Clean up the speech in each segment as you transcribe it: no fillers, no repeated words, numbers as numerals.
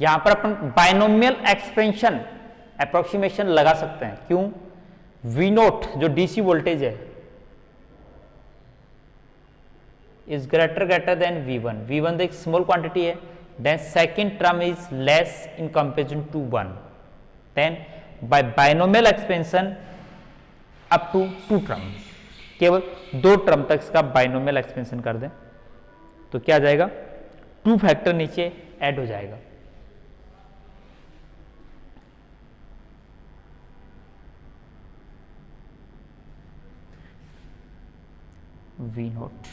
यहां पर अपन binomial expansion approximation लगा सकते हैं। क्यों? वी नोट जो डीसी वोल्टेज है is greater than V1। V1 एक स्मॉल क्वांटिटी है, then second term is less in comparison to 1, then by binomial expansion up to 2 term, केवल 2 टर्म तक इसका बाइनोमियल एक्सपेंशन कर दें तो क्या आ जाएगा, 2 फैक्टर नीचे ऐड हो जाएगा। V naught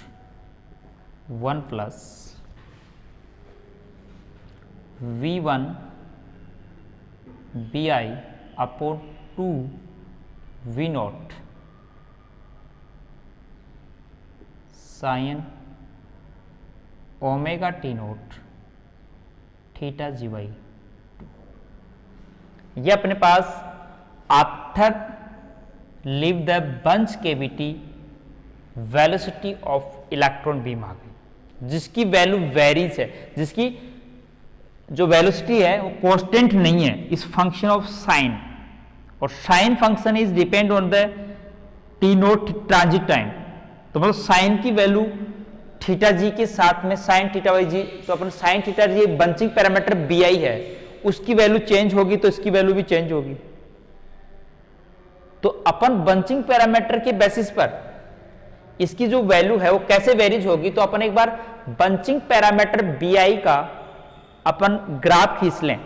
1 plus V1 BI upon 2 V naught sine omega T naught theta G Y. ये अपने पास after leave the bunch cavity velocity of electron beam आ गई, जिसकी वैल्यू वेरीज है, जिसकी जो वेलोसिटी है वो कांस्टेंट नहीं है, इस फंक्शन ऑफ साइन, और sine function is depend on the T note transit time. तो मतलब साइन की वैल्यू थीटा जी के साथ में साइन थीटा वाई जी, तो अपन sine theta G bunching parameter B I है, उसकी वैल्यू चेंज होगी तो इसकी वैल्यू भी चेंज होगी। तो अपन बंचिंग पैरामीटर के बेसिस पर इसकी जो वैल्यू है वो कैसे वेरीज होगी, तो अपन एक बार बंचिंग पैरामीटर बी आई का अपन ग्राफ खींच लें।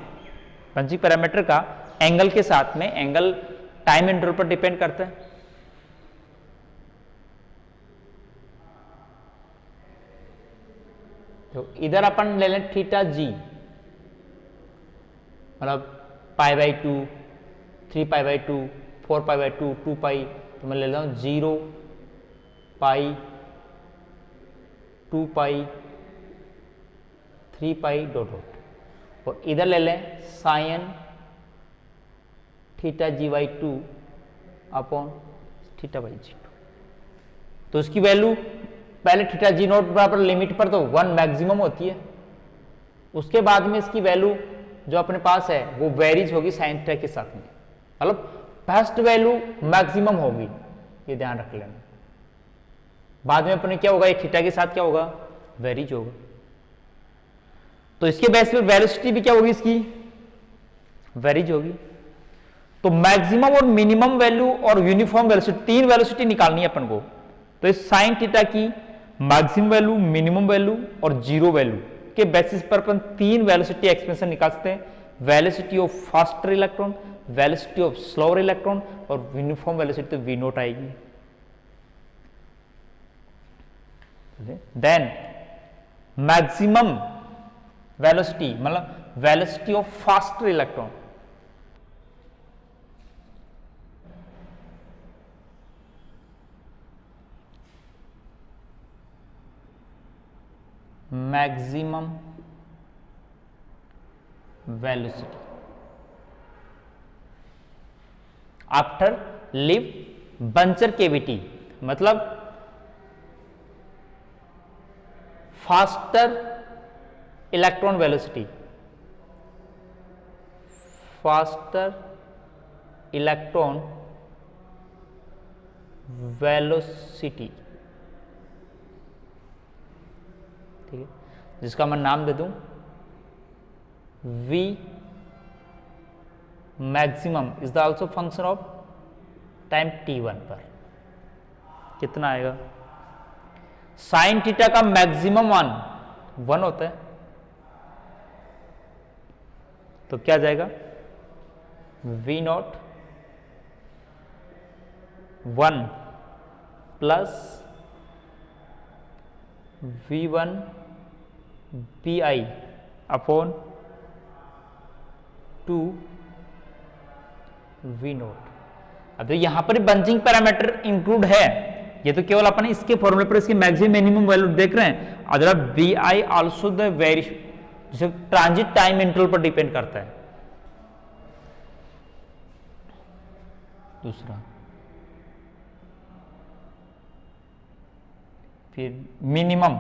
बंचिंग पैरामीटर का एंगल के साथ में, एंगल टाइम इंटरवल पर डिपेंड करता है। तो इधर अपन ले लें थीटा जी, मतलब π/2, 3π/2, 4π/2, 2π, तो मैं ले लेता हूं 0 पाई 2π 3π डॉट डॉट, और इधर ले लें sine theta GY2 upon theta by g two. तो उसकी वैल्यू पहले थीटा जी नोट बराबर लिमिट पर तो 1 मैक्सिमम होती है, उसके बाद में इसकी वैल्यू जो अपने पास है वो वेरीज होगी साइन थीटा के साथ में, मतलब फर्स्ट वैल्यू मैक्सिमम होगी, ये ध्यान रख लेना। बाद में अपने क्या होगा, ये थीटा के साथ क्या होगा, वेरीज होगा। तो इसके बेस पर वेलोसिटी भी क्या होगी, इसकी वेरीज होगी। तो मैक्सिमम और मिनिमम वैल्यू और यूनिफॉर्म वेलोसिटी, 3 वेलोसिटी निकालनी है अपन को। तो इस साइन थीटा की मैक्सिमम वैल्यू, मिनिमम वैल्यू और जीरो वैल्यू के बेसिस पर अपन 3 वेलोसिटी एक्सपेंशन निकाल सकते हैं। Velocity of faster electron, velocity of slower electron और यूनिफॉर्म वेलोसिटी तो वी नोट आएगी। देन मैक्सिमम वेलोसिटी मतलब velocity of faster electron, maximum velocity after live buncher cavity, मतलब faster electron velocity, faster electron velocity, ठीक है, जिसका मैं नाम दे दूं V maximum is the also function of time t1 पर। कितना आएगा, साइन थीटा का मैक्सिमम 1 होता है, तो क्या जाएगा V not 1 plus V1 BI upon 2 V note. अब तो यहां पर बंचिंग पैरामीटर इंक्लूड है, ये तो केवल अपन इसके फॉर्मूले पर इसकी मैक्सिमम मिनिमम वैल्यू देख रहे हैं। Other BI also the very, जिसे ट्रांजिट टाइम इंटरवल पर डिपेंड करता है। दूसरा फिर मिनिमम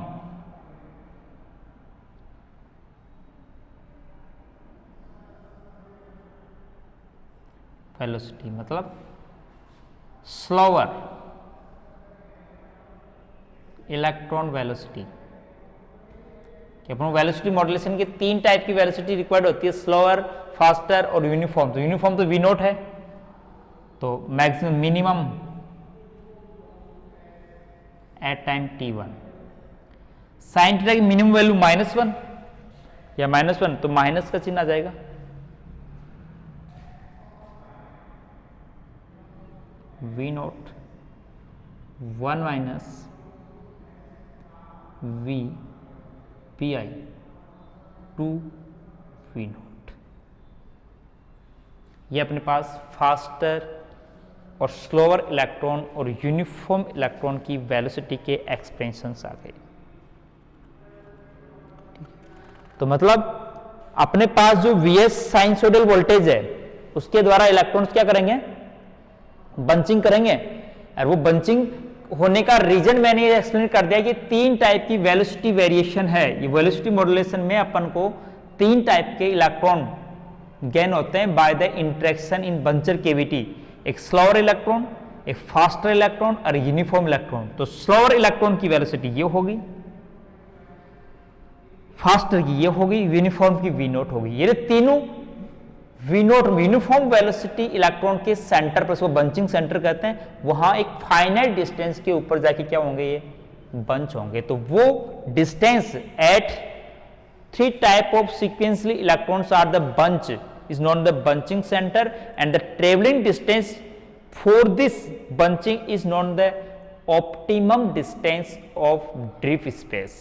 वेलोसिटी मतलब स्लोअर इलेक्ट्रॉन वेलोसिटी। अपन वेलोसिटी मॉड्यूलेशन के 3 टाइप की वेलोसिटी रिक्वायर्ड होती है, स्लोअर, फास्टर और यूनिफॉर्म। तो यूनिफॉर्म तो वी नॉट है, तो maximum minimum at time t1। Sine theta की मिनिमम वैल्यू -1 या -1, तो माइनस का चिन्ह आ जाएगा। v not 1 minus v pi 2 v not. ये अपने पास फास्टर और स्लोअर इलेक्ट्रॉन और यूनिफॉर्म इलेक्ट्रॉन की वेलोसिटी के एक्सपेंशंस आ गए। तो मतलब अपने पास जो Vs साइनसोइडल वोल्टेज है उसके द्वारा इलेक्ट्रॉन्स क्या करेंगे, बंचिंग करेंगे। और वो बंचिंग होने का रीजन मैंने ये एक्सप्लेन कर दिया कि 3 टाइप की वेलोसिटी वेरिएशन है। ये वेलोसिटी मॉड्यूलेशन में अपन को 3 टाइप के इलेक्ट्रॉन गेन होते हैं by the interaction in buncher cavity. एक स्लोअर इलेक्ट्रॉन, एक फास्टर इलेक्ट्रॉन और यूनिफॉर्म इलेक्ट्रॉन। तो स्लोअर इलेक्ट्रॉन की वेलोसिटी ये होगी, फास्टर की ये होगी, यूनिफॉर्म की वी नॉट होगी। ये तीनों V naught uniform velocity electron के सेंटर पर, इसको बंचिंग सेंटर कहते हैं, वहां एक फाइनाइट डिस्टेंस के ऊपर जाके क्या होंगे, ये बंच होंगे। तो वो distance at 3 type of sequentially electrons are the bunch is known the bunching center, and the traveling distance for this bunching is known the optimum distance of drift space।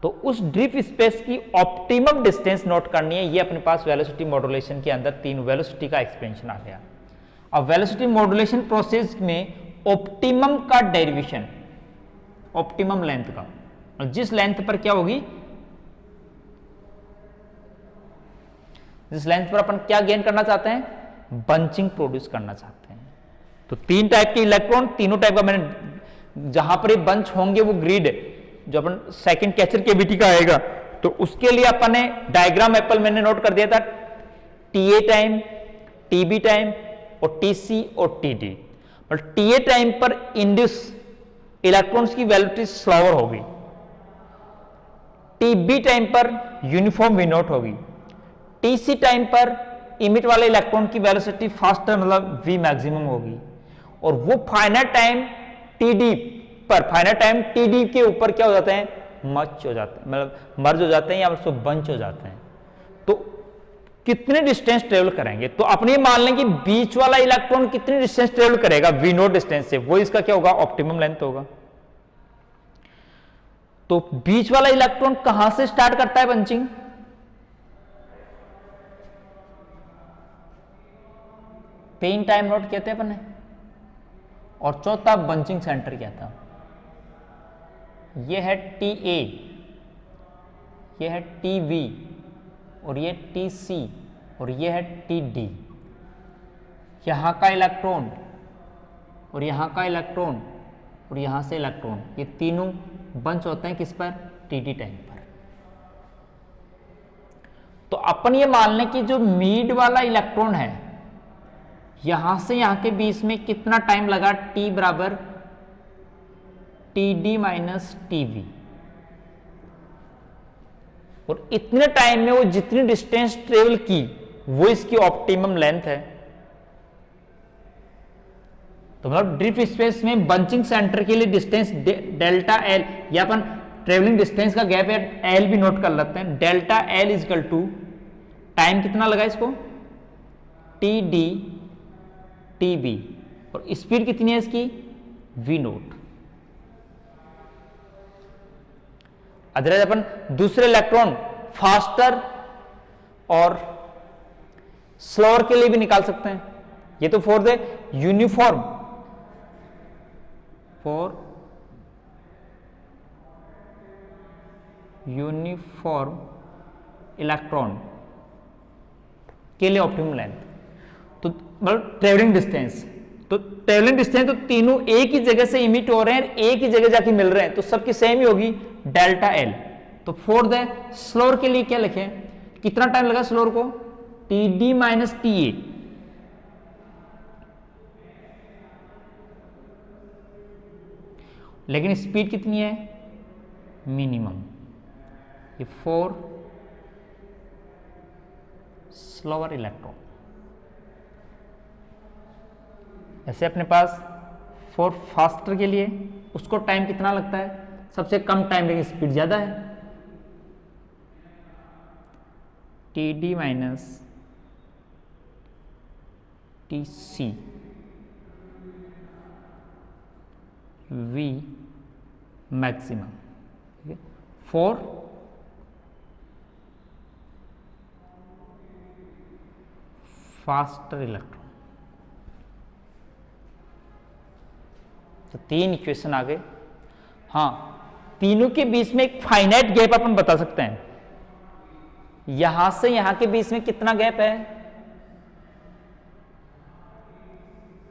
तो उस ड्रिफ्ट स्पेस की optimum distance note करनी है। ये अपने पास velocity modulation के अंदर 3 velocity का एक्सपेंशन आ गया। अब वेलोसिटी मॉड्यूलेशन प्रोसेस में ऑप्टिमम का डेरिवेशन, ऑप्टिमम लेंथ का, और जिस लेंथ पर क्या होगी, जिस लेंथ पर अपन क्या गेन करना चाहते हैं, बंचिंग प्रोड्यूस करना चाहते हैं। तो 3 टाइप के इलेक्ट्रॉन, तीनों टाइप का मैंने, जहां पर ये बंच होंगे वो ग्रिड जो अपन सेकंड कैचर केविटी का आएगा, तो उसके लिए अपन ने डायग्राम एप्पल मैंने नोट कर दिया था, TA टाइम, TB टाइम और TC और TD। और TA टाइम पर इंड्यूस इलेक्ट्रॉन्स की वेलोसिटी स्लोअर होगी, TB टाइम पर यूनिफॉर्म वी नॉट होगी, TC टाइम पर इमिट वाले इलेक्ट्रॉन की वेलोसिटी फास्टर मतलब V मैक्सिमम होगी, और वो फाइनाइट टाइम TD पर, फाइनाइट टाइम TD के ऊपर क्या हो जाते हैं, मच हो जाते हैं, मतलब मर्ज हो जाते हैं या उसको बंच हो जाते हैं। तो कितने डिस्टेंस ट्रेवल करेंगे, तो अपने मान लें कि बीच वाला इलेक्ट्रॉन कितनी डिस्टेंस ट्रेवल करेगा, V नॉट डिस्टेंस से, वो इसका क्या होगा, ऑप्टिमम लेंथ होगा। तो बीच वाला इलेक्ट्रॉन कहां से स्टार्ट करता है बंचिंग, पेन टाइम नोट कहते हैं अपन ने, और चौथा बंचिंग सेंटर क्या था, ये है TA, ये है TB और ये TC और ये है TD। यहां का इलेक्ट्रॉन और यहां का इलेक्ट्रॉन और यहां से इलेक्ट्रॉन, ये तीनों बंच होते हैं किस पर, TD टाइम पर। तो अपन ये मान लें कि जो मीड वाला इलेक्ट्रॉन है, यहां से यहां के बीच में कितना टाइम लगा, T बराबर TD माइनस TB, और इतने टाइम में वो जितनी डिस्टेंस ट्रेवल की वो इसकी ऑप्टिमम लेंथ है। तो मतलब ड्रिफ्ट स्पेस में बंचिंग सेंटर के लिए डिस्टेंस डेल्टा L, या अपन ट्रेवलिंग डिस्टेंस का गैप है L भी नोट कर लेते हैं, delta L is equal to time कितना लगा इसको, TD TB, और स्पीड कितनी है इसकी, V नोट। अदरवाइज अपन दूसरे इलेक्ट्रॉन फास्टर और स्लोअर के लिए भी निकाल सकते हैं। ये तो for the uniform, for uniform electron के लिए ऑप्टिमम लेंथ, तो मतलब ट्रेवलिंग डिस्टेंस, तो ट्रेवलिंग डिस्टेंस तो तीनों एक ही जगह से इमिट हो रहे हैं, एक ही जगह जाके मिल रहे हैं, तो सबकी सेम ही होगी, डेल्टा L। तो फॉर द स्लोअर के लिए क्या लिखें, कितना टाइम लगा स्लोअर को, TD माइनस TA, लेकिन स्पीड कितनी है, मिनिमम। ये 4 स्लोअर इलेक्ट्रॉन। ऐसे अपने पास 4 फास्टर के लिए उसको टाइम कितना लगता है, सबसे कम टाइम, लेकिन स्पीड ज्यादा है, TD minus TC V maximum. 4 faster electron. तो 3 इक्वेशन आ गए। हाँ, तीनों के बीच में एक फाइनाइट गैप अपन बता सकते हैं। यहां से यहां के बीच में कितना गैप है,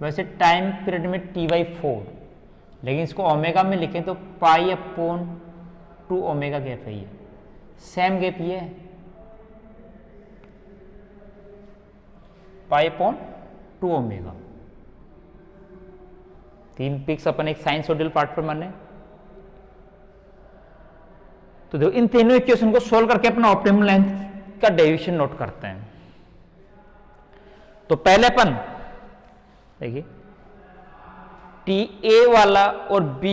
वैसे टाइम पीरियड में T/4, लेकिन इसको ओमेगा में लिखें तो π/2 ओमेगा गैप है। ये सेम गैप ये है, π/2 ओमेगा। 3 पिक्स अपन एक साइनसोइडल पार्ट पर माने। तो देखो, इन तीनों इक्वेशन को सोल्व करके अपना ऑप्टिमम लेंथ का डेविएशन नोट करते हैं। तो पहले अपन देखिए, TA वाला और B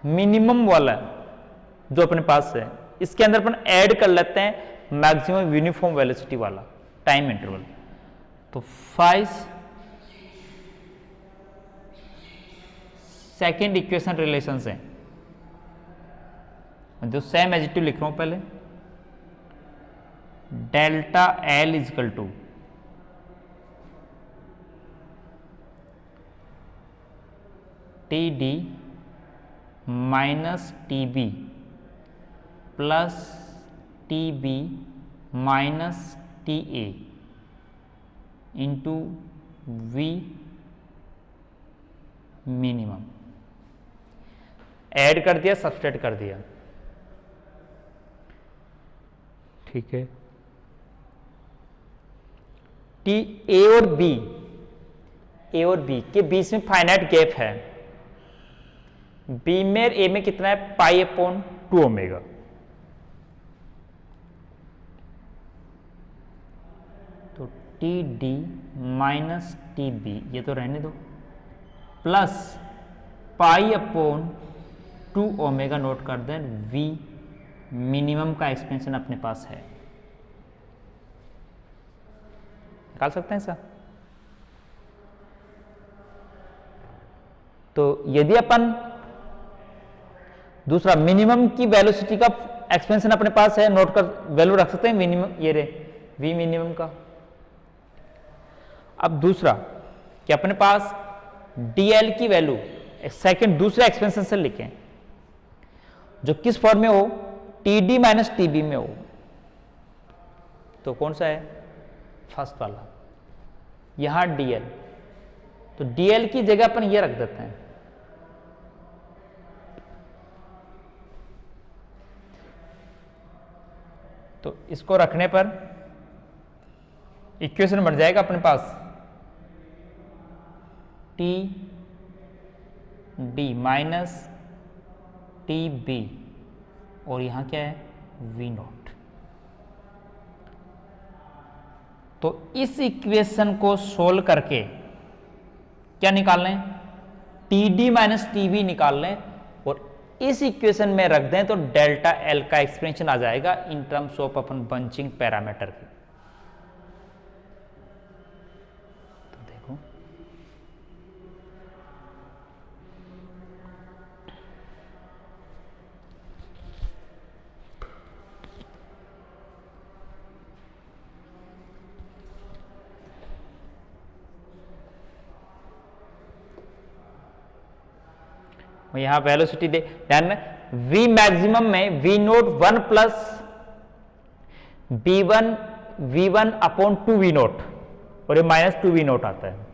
मिनिमम वाला जो अपने पास है, इसके अंदर अपन ऐड कर लेते हैं मैक्सिमम यूनिफॉर्म वेलोसिटी वाला टाइम इंटरवल। तो 5 सेकेंड इक्वेशन रिलेशंस है, जो सेम एजिटिव लिख रहा हूं पहले। Delta L is equal to TD minus TB plus TB minus TA into V minimum. Add कर दिया, सब्सट्रैक्ट कर दिया, ठीक है। A और B के बीच में फाइनाइट गैप है। B में A में कितना है, π/2 ओमेगा। तो TD माइनस TB ये तो रहने दो, प्लस π/2 ओमेगा नोट कर दें। V मिनिमम का एक्सपेंशन अपने पास है, निकाल सकते हैं सर। तो यदि अपन दूसरा मिनिमम की वेलोसिटी का एक्सपेंशन अपने पास है, नोट कर वैल्यू रख सकते हैं मिनिमम, ये रे V मिनिमम का। अब दूसरा कि अपने पास DL की वैल्यू सेकंड दूसरे एक्सपेंशन से लिखें, जो किस फॉर्म में हो, TD माइनस TB में हो। तो कौन सा है, फर्स्ट वाला। यहां DL, तो DL की जगह अपन ये रख देते हैं। तो इसको रखने पर इक्वेशन बन जाएगा अपने पास TD माइनस TB और यहां क्या है, V नॉट। तो इस इक्वेशन को सोल्व करके क्या निकाल लें, TD माइनस TB निकाल लें और इस इक्वेशन में रख दें, तो डेल्टा L का एक्सप्रेशन आ जाएगा इन टर्म्स ऑफ अपन बंचिंग पैरामीटर की। तो देखो, यहां वेलोसिटी दे, ध्यान में V मैक्सिमम में V naught 1 plus V1 upon 2 V naught और ये माइनस 2 V नोट आता है।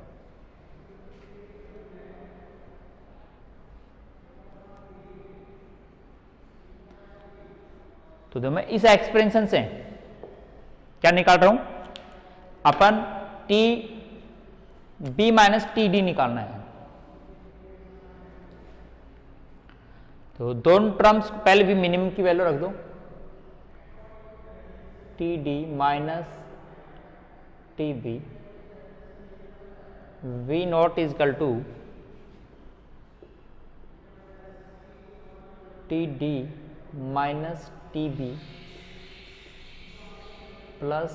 तो मैं इस एक्सप्रेशन से क्या निकाल रहा हूं, अपन TB माइनस TD निकालना है। तो दोनों टर्म्स पहले भी मिनिमम की वैल्यू रख दो, t D minus T b V naught is equal to t D minus T b plus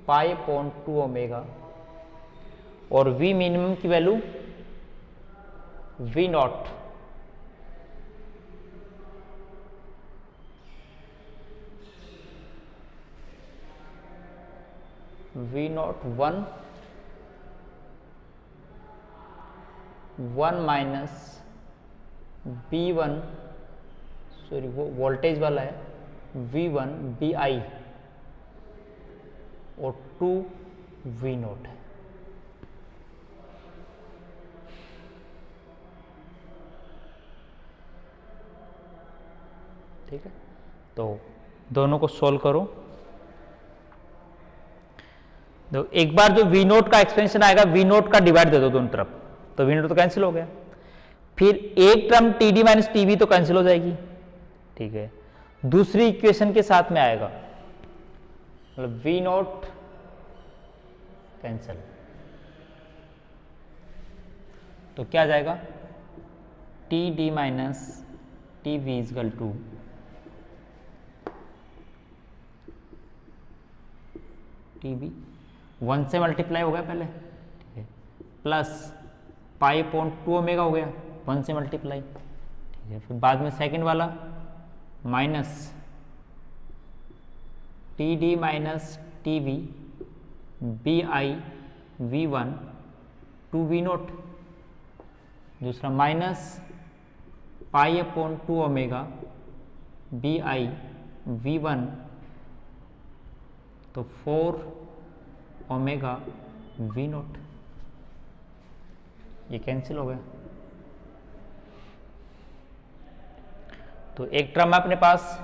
pi upon 2 omega, और वी मिनिमम की value V naught one minus b one, sorry वो voltage वाला है, V one B I और 2 V note है। ठीक है, तो दोनों को सोल्व करो। तो एक बार जो वी नोट का एक्सपेंशन आएगा, वी नोट का डिवाइड दे दो दोनों तरफ, तो वी नोट तो कैंसिल हो गया। फिर एक term T D minus T V तो कैंसिल हो जाएगी। ठीक है, दूसरी इक्वेशन के साथ में आएगा, मतलब वी नोट कैंसिल, तो क्या आ जाएगा, t D minus T V is equal to t b, 1 से मल्टीप्लाई हो गया पहले, ठीक है, प्लस पाई अपॉन 2 ओमेगा हो गया 1 से मल्टीप्लाई। ठीक है, फिर बाद में सेकंड वाला minus T D minus T V B आई वी वन 2 वी नोट, दूसरा minus pi upon 2 omega B आई वी वन, तो 4 ओमेगा वी नोट, ये कैंसिल हो गया। तो एक टर्म है अपने पास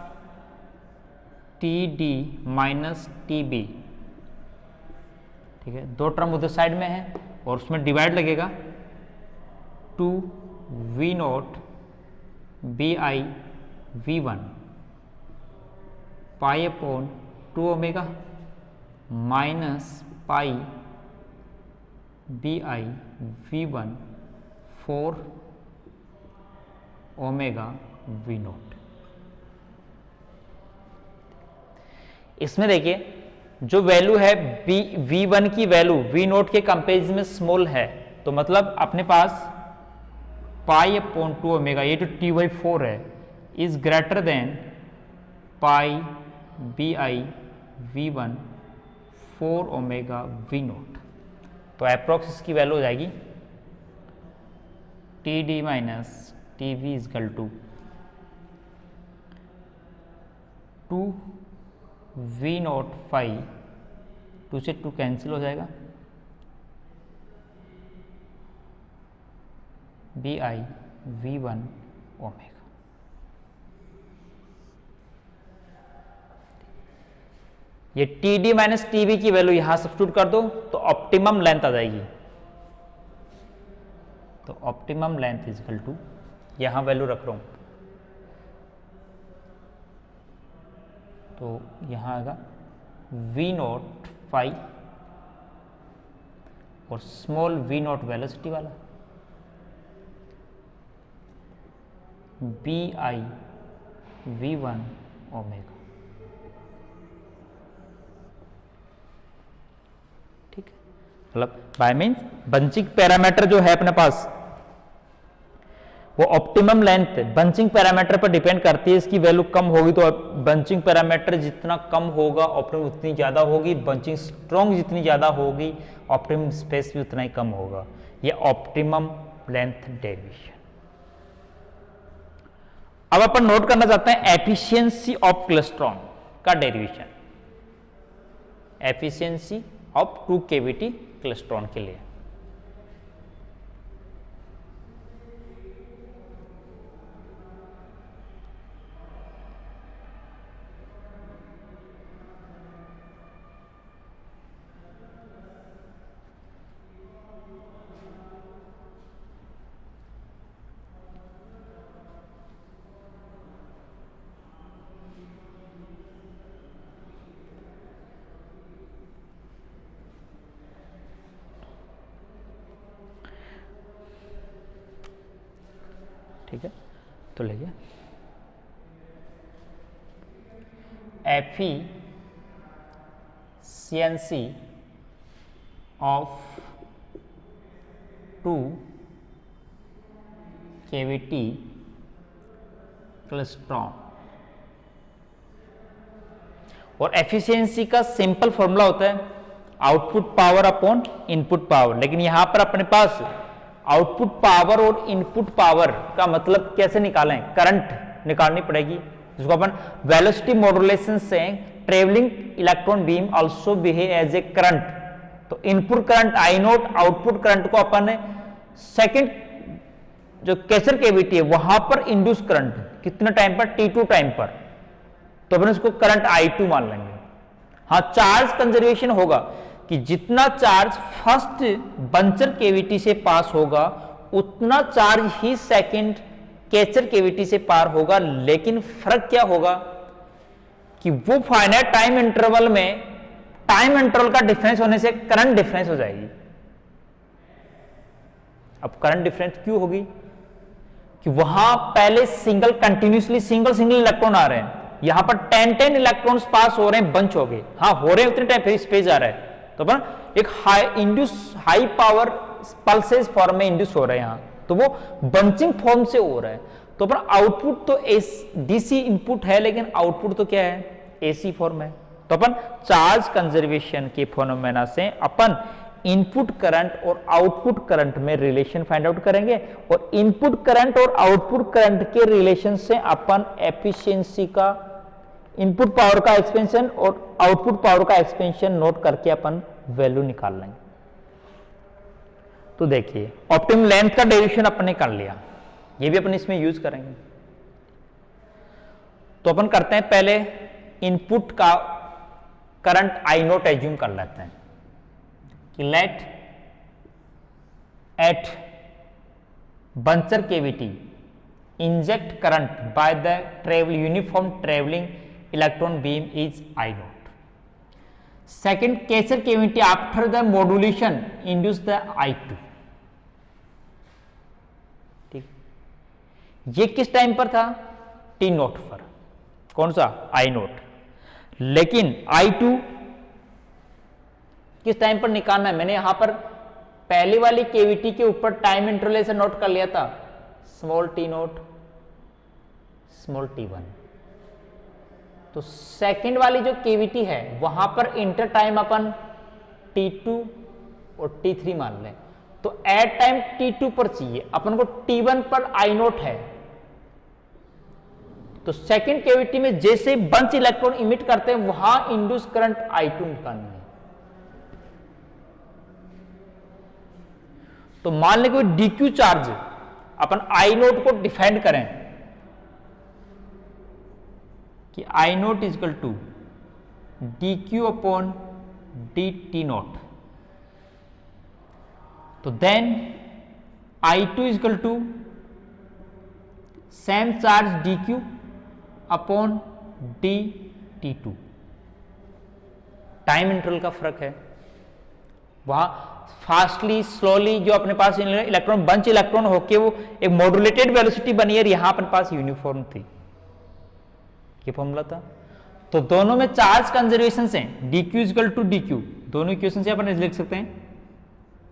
T D minus T B, ठीक है, दो टर्म उधर साइड में है और उसमें डिवाइड लगेगा 2 V naught b I V one pi upon 2 omega minus pi B I V one 4 omega V naught. इसमें देखिए जो वैल्यू है वी वन की वैल्यू वी नोट के कंपेरिजन में स्मॉल है, तो मतलब अपने पास पाई अपॉन 2 ओमेगा, ये जो टी वाई 4 है, is greater than pi B I V one 4 omega V naught. तो अप्रोक्स इसकी वैल्यू हो जाएगी T D minus T V is equal to 2 V naught 5, 2 से 2 कैंसिल हो जाएगा, बी आई वी वन ओमेगा। ये टी डी माइनस टी वी की वैल्यू यहां सब्स्टिट्यूट कर दो तो ऑप्टिमम लेंथ आ जाएगी। तो optimum length is equal to, यहां वैल्यू रख रहा हूं, तो यहां आएगा वी नोट 5 और स्मॉल वी नोट वेलोसिटी वाला बी आई वी वन ओमेगा। ठीक है, मतलब बाय मीन्स बंचिंग पैरामीटर जो है अपने पास वो ऑप्टिमम लेंथ बंचिंग पैरामीटर पर डिपेंड करती है। इसकी वैल्यू कम होगी तो बंचिंग पैरामीटर जितना कम होगा ऑप्टिमम उतनी ज्यादा होगी, बंचिंग स्ट्रॉन्ग जितनी ज्यादा होगी ऑप्टिमम स्पेस भी उतना ही कम होगा। ये ऑप्टिमम लेंथ डेविएशन। अब अपन नोट करना चाहते हैं एफिशिएंसी ऑफ क्लेस्ट्रॉन का derivation, efficiency of 2 cavity klystron के लिए। ठीक है, तो लीजिए efficiency of 2 cavity क्लेस्ट्रॉन। और एफिशिएंसी का सिंपल फॉर्मूला होता है output power upon input power, लेकिन यहां पर अपने पास आउटपुट पावर और इनपुट पावर का मतलब कैसे निकालें, करंट निकालनी पड़ेगी, जिसको अपन वेलोसिटी मॉड्यूलेशन से travelling electron beam also behave as a current. तो input current I naught, output current को अपन सेकंड जो कैचर कैविटी है वहां पर इंड्यूस करंट कितने टाइम पर, T2 टाइम पर, तो अपन इसको करंट I2 मान लेंगे। हाँ, चार्ज कंजर्वेशन होगा कि जितना चार्ज फर्स्ट बंचर कैविटी से पास होगा उतना चार्ज ही सेकंड कैचर कैविटी से पार होगा, लेकिन फर्क क्या होगा कि वो फाइनाइट टाइम इंटरवल में टाइम इंटरवल का डिफरेंस होने से करंट डिफरेंस हो जाएगी। अब करंट डिफरेंस क्यों होगी कि वहां पहले सिंगल कंटिन्यूसली सिंगल इलेक्ट्रॉन आ रहे हैं, यहां पर 10 इलेक्ट्रॉन्स पास हो रहे हैं, बंच हो गए, हाँ हो रहे हैं उतने टाइम फिर स्पेस आ रहा है, तो अपन एक हाई पावर पल्सेस फॉर्म में इंड्यूस हो रहे हैं यहां, तो वो बंचिंग फॉर्म से हो रहा है। तो अपन आउटपुट तो डीसी इनपुट है, लेकिन आउटपुट तो क्या है, एसी फॉर्म है। तो अपन चार्ज कंजर्वेशन के फिनोमेना से अपन इनपुट करंट और आउटपुट करंट में रिलेशन फाइंड आउट करेंगे, और इनपुट करंट और आउटपुट करंट के रिलेशन से अपन एफिशिएंसी का, इनपुट पावर का एक्सपेंशन और आउटपुट पावर का एक्सपेंशन नोट करके अपन वैल्यू निकाल लेंगे। तो देखिए ऑप्टिमम लेंथ का डेरिवेशन अपन ने कर लिया, ये भी अपन इसमें यूज करेंगे। तो अपन करते हैं पहले इनपुट का करंट आई नोट एज्यूम कर लेते हैं कि let at buncher cavity inject current by the uniform travelling electron beam is I naught. Second catcher cavity after the modulation induce the I2। ठीक, ये किस टाइम पर था, T नोट पर, कौन सा, I नोट। लेकिन I2 किस टाइम पर निकालना है, मैंने यहां पर पहली वाली केविटी के ऊपर टाइम इंटरवल से नोट कर लिया था, small T note, small T1। तो सेकंड वाली जो केविटी है वहां पर इंटर टाइम अपन T2 और T3 मान लें, तो एट टाइम T2 पर चाहिए अपन को, T1 पर I नोट है, तो सेकंड कैविटी में जैसे बंच इलेक्ट्रॉन इमिट करते हैं वहां इंड्यूस करंट I2 निकालनी है। तो मान लें कोई DQ चार्ज अपन I नोट को डिफाइन करें कि I naught is equal to DQ अपॉन DT नोट, तो then I2 is equal to same charge DQ अपॉन DT2। टाइम इंटरवल का फर्क है, वहां फास्टली स्लोली जो अपने पास इलेक्ट्रॉन बंच इलेक्ट्रॉन होके वो एक मॉड्यूलेटेड वेलोसिटी बनी है, यहां अपने पास यूनिफॉर्म थी, ये फॉर्मूला था। तो दोनों में चार्ज कंजर्वेशन से DQ इक्वल टू DQ, दोनों इक्वेशन से अपन लिख सकते हैं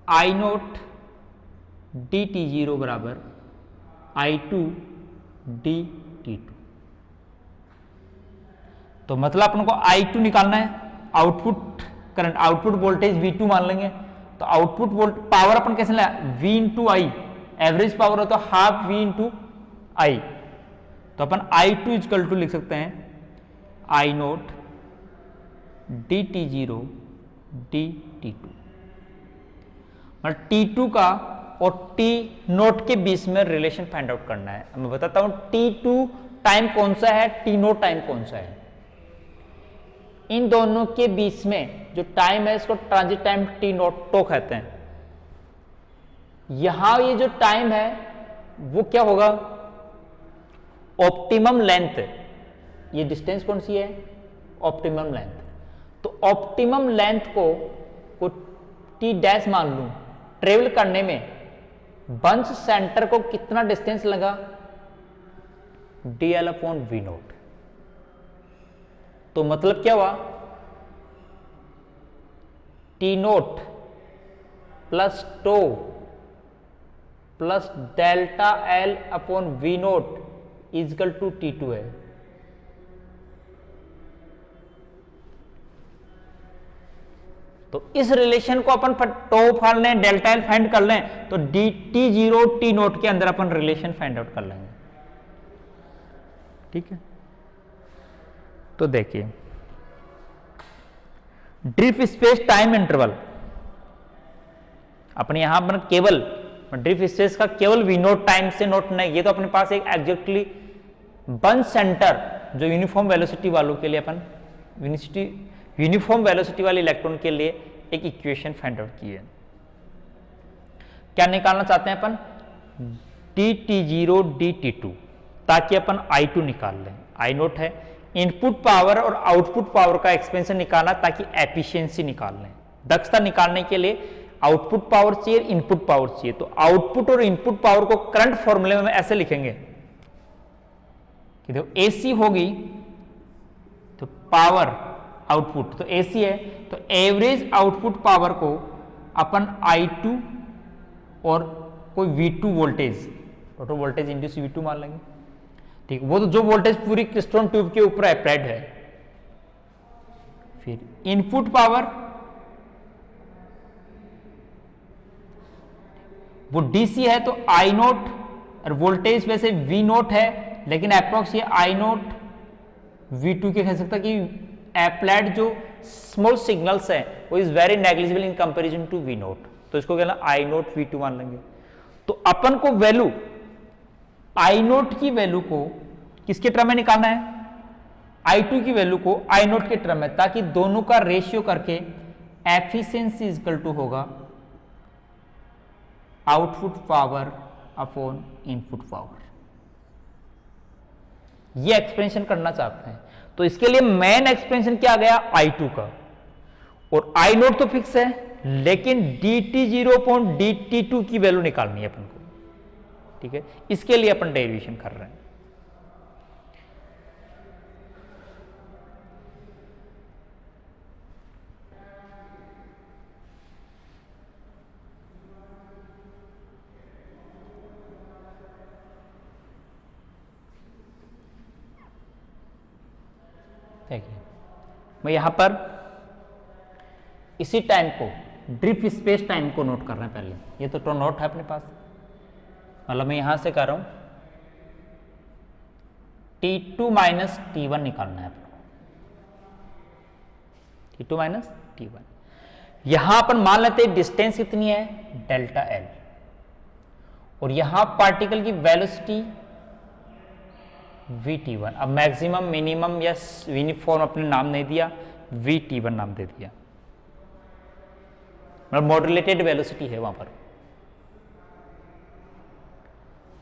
I नोट DT0 बराबर I2 DT2। तो मतलब अपन को I2 निकालना है, output current, output voltage V2 मान लेंगे, तो आउटपुट वोल्ट पावर अपन कैसे लाया, V इंटू आई, एवरेज पावर हो तो हाफ V इंटू आई, तो अपन I2 इक्वल टू लिख सकते हैं I नोट DT0 DT2। मतलब T2 का और T नोट के बीच में रिलेशन फाइंड आउट करना है। मैं बताता हूं T2 टाइम कौन सा है, T नोट टाइम कौन सा है, इन दोनों के बीच में जो टाइम है इसको ट्रांजिट टाइम T नोट तो कहते हैं। यहां ये जो टाइम है वो क्या होगा, ऑप्टिमम लेंथ, ये डिस्टेंस कौन सी है, ऑप्टिमम लेंथ। तो ऑप्टिमम लेंथ को T डैश मान लूं, ट्रेवल करने में बंच सेंटर को कितना डिस्टेंस लगा, dl अपॉन वी नोट। तो मतलब क्या हुआ, T naught plus tau plus delta L upon V naught is equal to T2 है। तो इस रिलेशन को अपन टो फाड़ लें, डेल्टा एल फाइंड कर लें, तो D T zero T naught के अंदर अपन रिलेशन फाइंड आउट कर लेंगे। ठीक है, तो देखिए ड्रिफ्ट स्पेस टाइम इंटरवल अपने यहां पर केवल ड्रिफ्ट स्पेस का केवल वी नोट टाइम से नोट नहीं, ये तो अपने पास एक एग्जैक्टली वन सेंटर जो यूनिफॉर्म वेलोसिटी वालों के लिए अपन यूनिफॉर्म वेलोसिटी वाले इलेक्ट्रॉन के लिए एक इक्वेशन फाइंड आउट की है। क्या निकालना चाहते हैं अपन, dt0 dt2, ताकि अपन I2 निकाल लें। I नोट है इनपुट पावर और आउटपुट पावर का एक्सपेंशन निकालना ताकि एफिशिएंसी निकाल लें। दक्षता निकालने के लिए आउटपुट पावर चाहिए, इनपुट पावर चाहिए। तो आउटपुट और इनपुट पावर को करंट फॉर्मूले में ऐसे लिखेंगे कि देखो AC होगी तो पावर आउटपुट तो AC है, तो एवरेज आउटपुट पावर को अपन I2 और कोई V2 voltage, total voltage induce V2 मान लेंगे। ठीक, वो तो जो वोल्टेज पूरी क्रिस्टोन ट्यूब के ऊपर अप्लाइड है। फिर इनपुट पावर वो DC है, तो I नोट, और वोल्टेज वैसे V नोट है लेकिन अप्रोक्स ये I नोट V2 के कह सकता कि अप्लाइड जो स्मॉल सिग्नल्स है वो is very negligible in comparison to V naught, तो इसको कहना I नोट V2 मान लेंगे। तो अपन को वैल्यू I नोट की वैल्यू को किसके टर्म में निकालना है, I2 की वैल्यू को I नोट के टर्म में, ताकि दोनों का रेशियो करके एफिशिएंसी इक्वल टू होगा output power upon input power. ये एक्सपेंशन करना चाहते हैं, तो इसके लिए मेन एक्सपेंशन क्या आ गया I2 का, और I नोट तो फिक्स है लेकिन dt0 अपॉन dt2 की वैल्यू निकालनी है अपन को। ठीक है, इसके लिए अपन डेरिवेशन कर रहे हैं। देखिए मैं यहां पर इसी टाइम को ड्रिफ्ट स्पेस टाइम को नोट कर रहे हैं। पहले ये तो नोट है अपने पास, मतलब मैं यहां से कर रहा हूं T2 माइनस T1 निकालना है आपको, T2 माइनस T1। यहां अपन मान लेते हैं डिस्टेंस कितनी है डेल्टा एल, और यहां पार्टिकल की वेलोसिटी VT1। अब मैक्सिमम मिनिमम या यूनिफॉर्म अपने नाम नहीं दिया, VT1 नाम दे दिया, मतलब मॉड्यूलेटेड वेलोसिटी है वहां पर।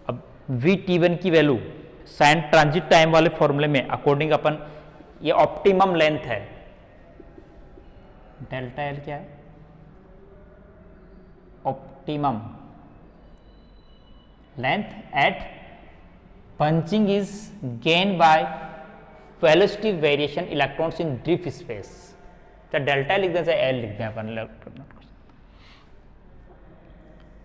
अब VT1 की वैल्यू साइन ट्रांजिट टाइम वाले फॉर्मूले में अकॉर्डिंग अपन ये ऑप्टिमम लेंथ है, डेल्टा एल क्या है, optimum length at bunching is gain by velocity variation electrons in drift space. तो डेल्टा लिख दें, एल लिख दें अपन इलेक्ट्रॉन।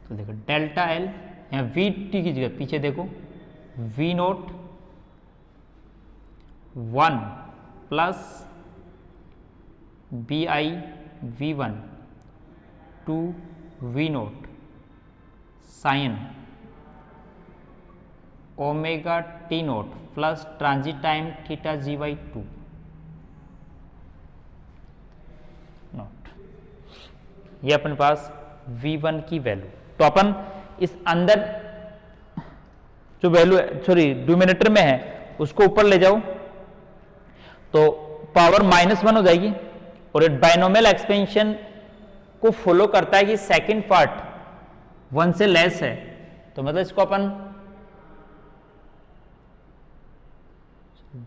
तो देखो डेल्टा एल यहाँ वी टी की जगह पीछे देखो V naught 1 plus B I V1 two V naught sine omega T naught plus transit time theta G/2 naught. ये अपने पास V1 की वैल्यू, तो अपन इस अंदर जो वैल्यू सॉरी डिनोमिनेटर में है उसको ऊपर ले जाओ तो पावर -1 हो जाएगी, और ये बाइनोमियल एक्सपेंशन को फॉलो करता है कि सेकंड पार्ट 1 से लेस है, तो मतलब इसको अपन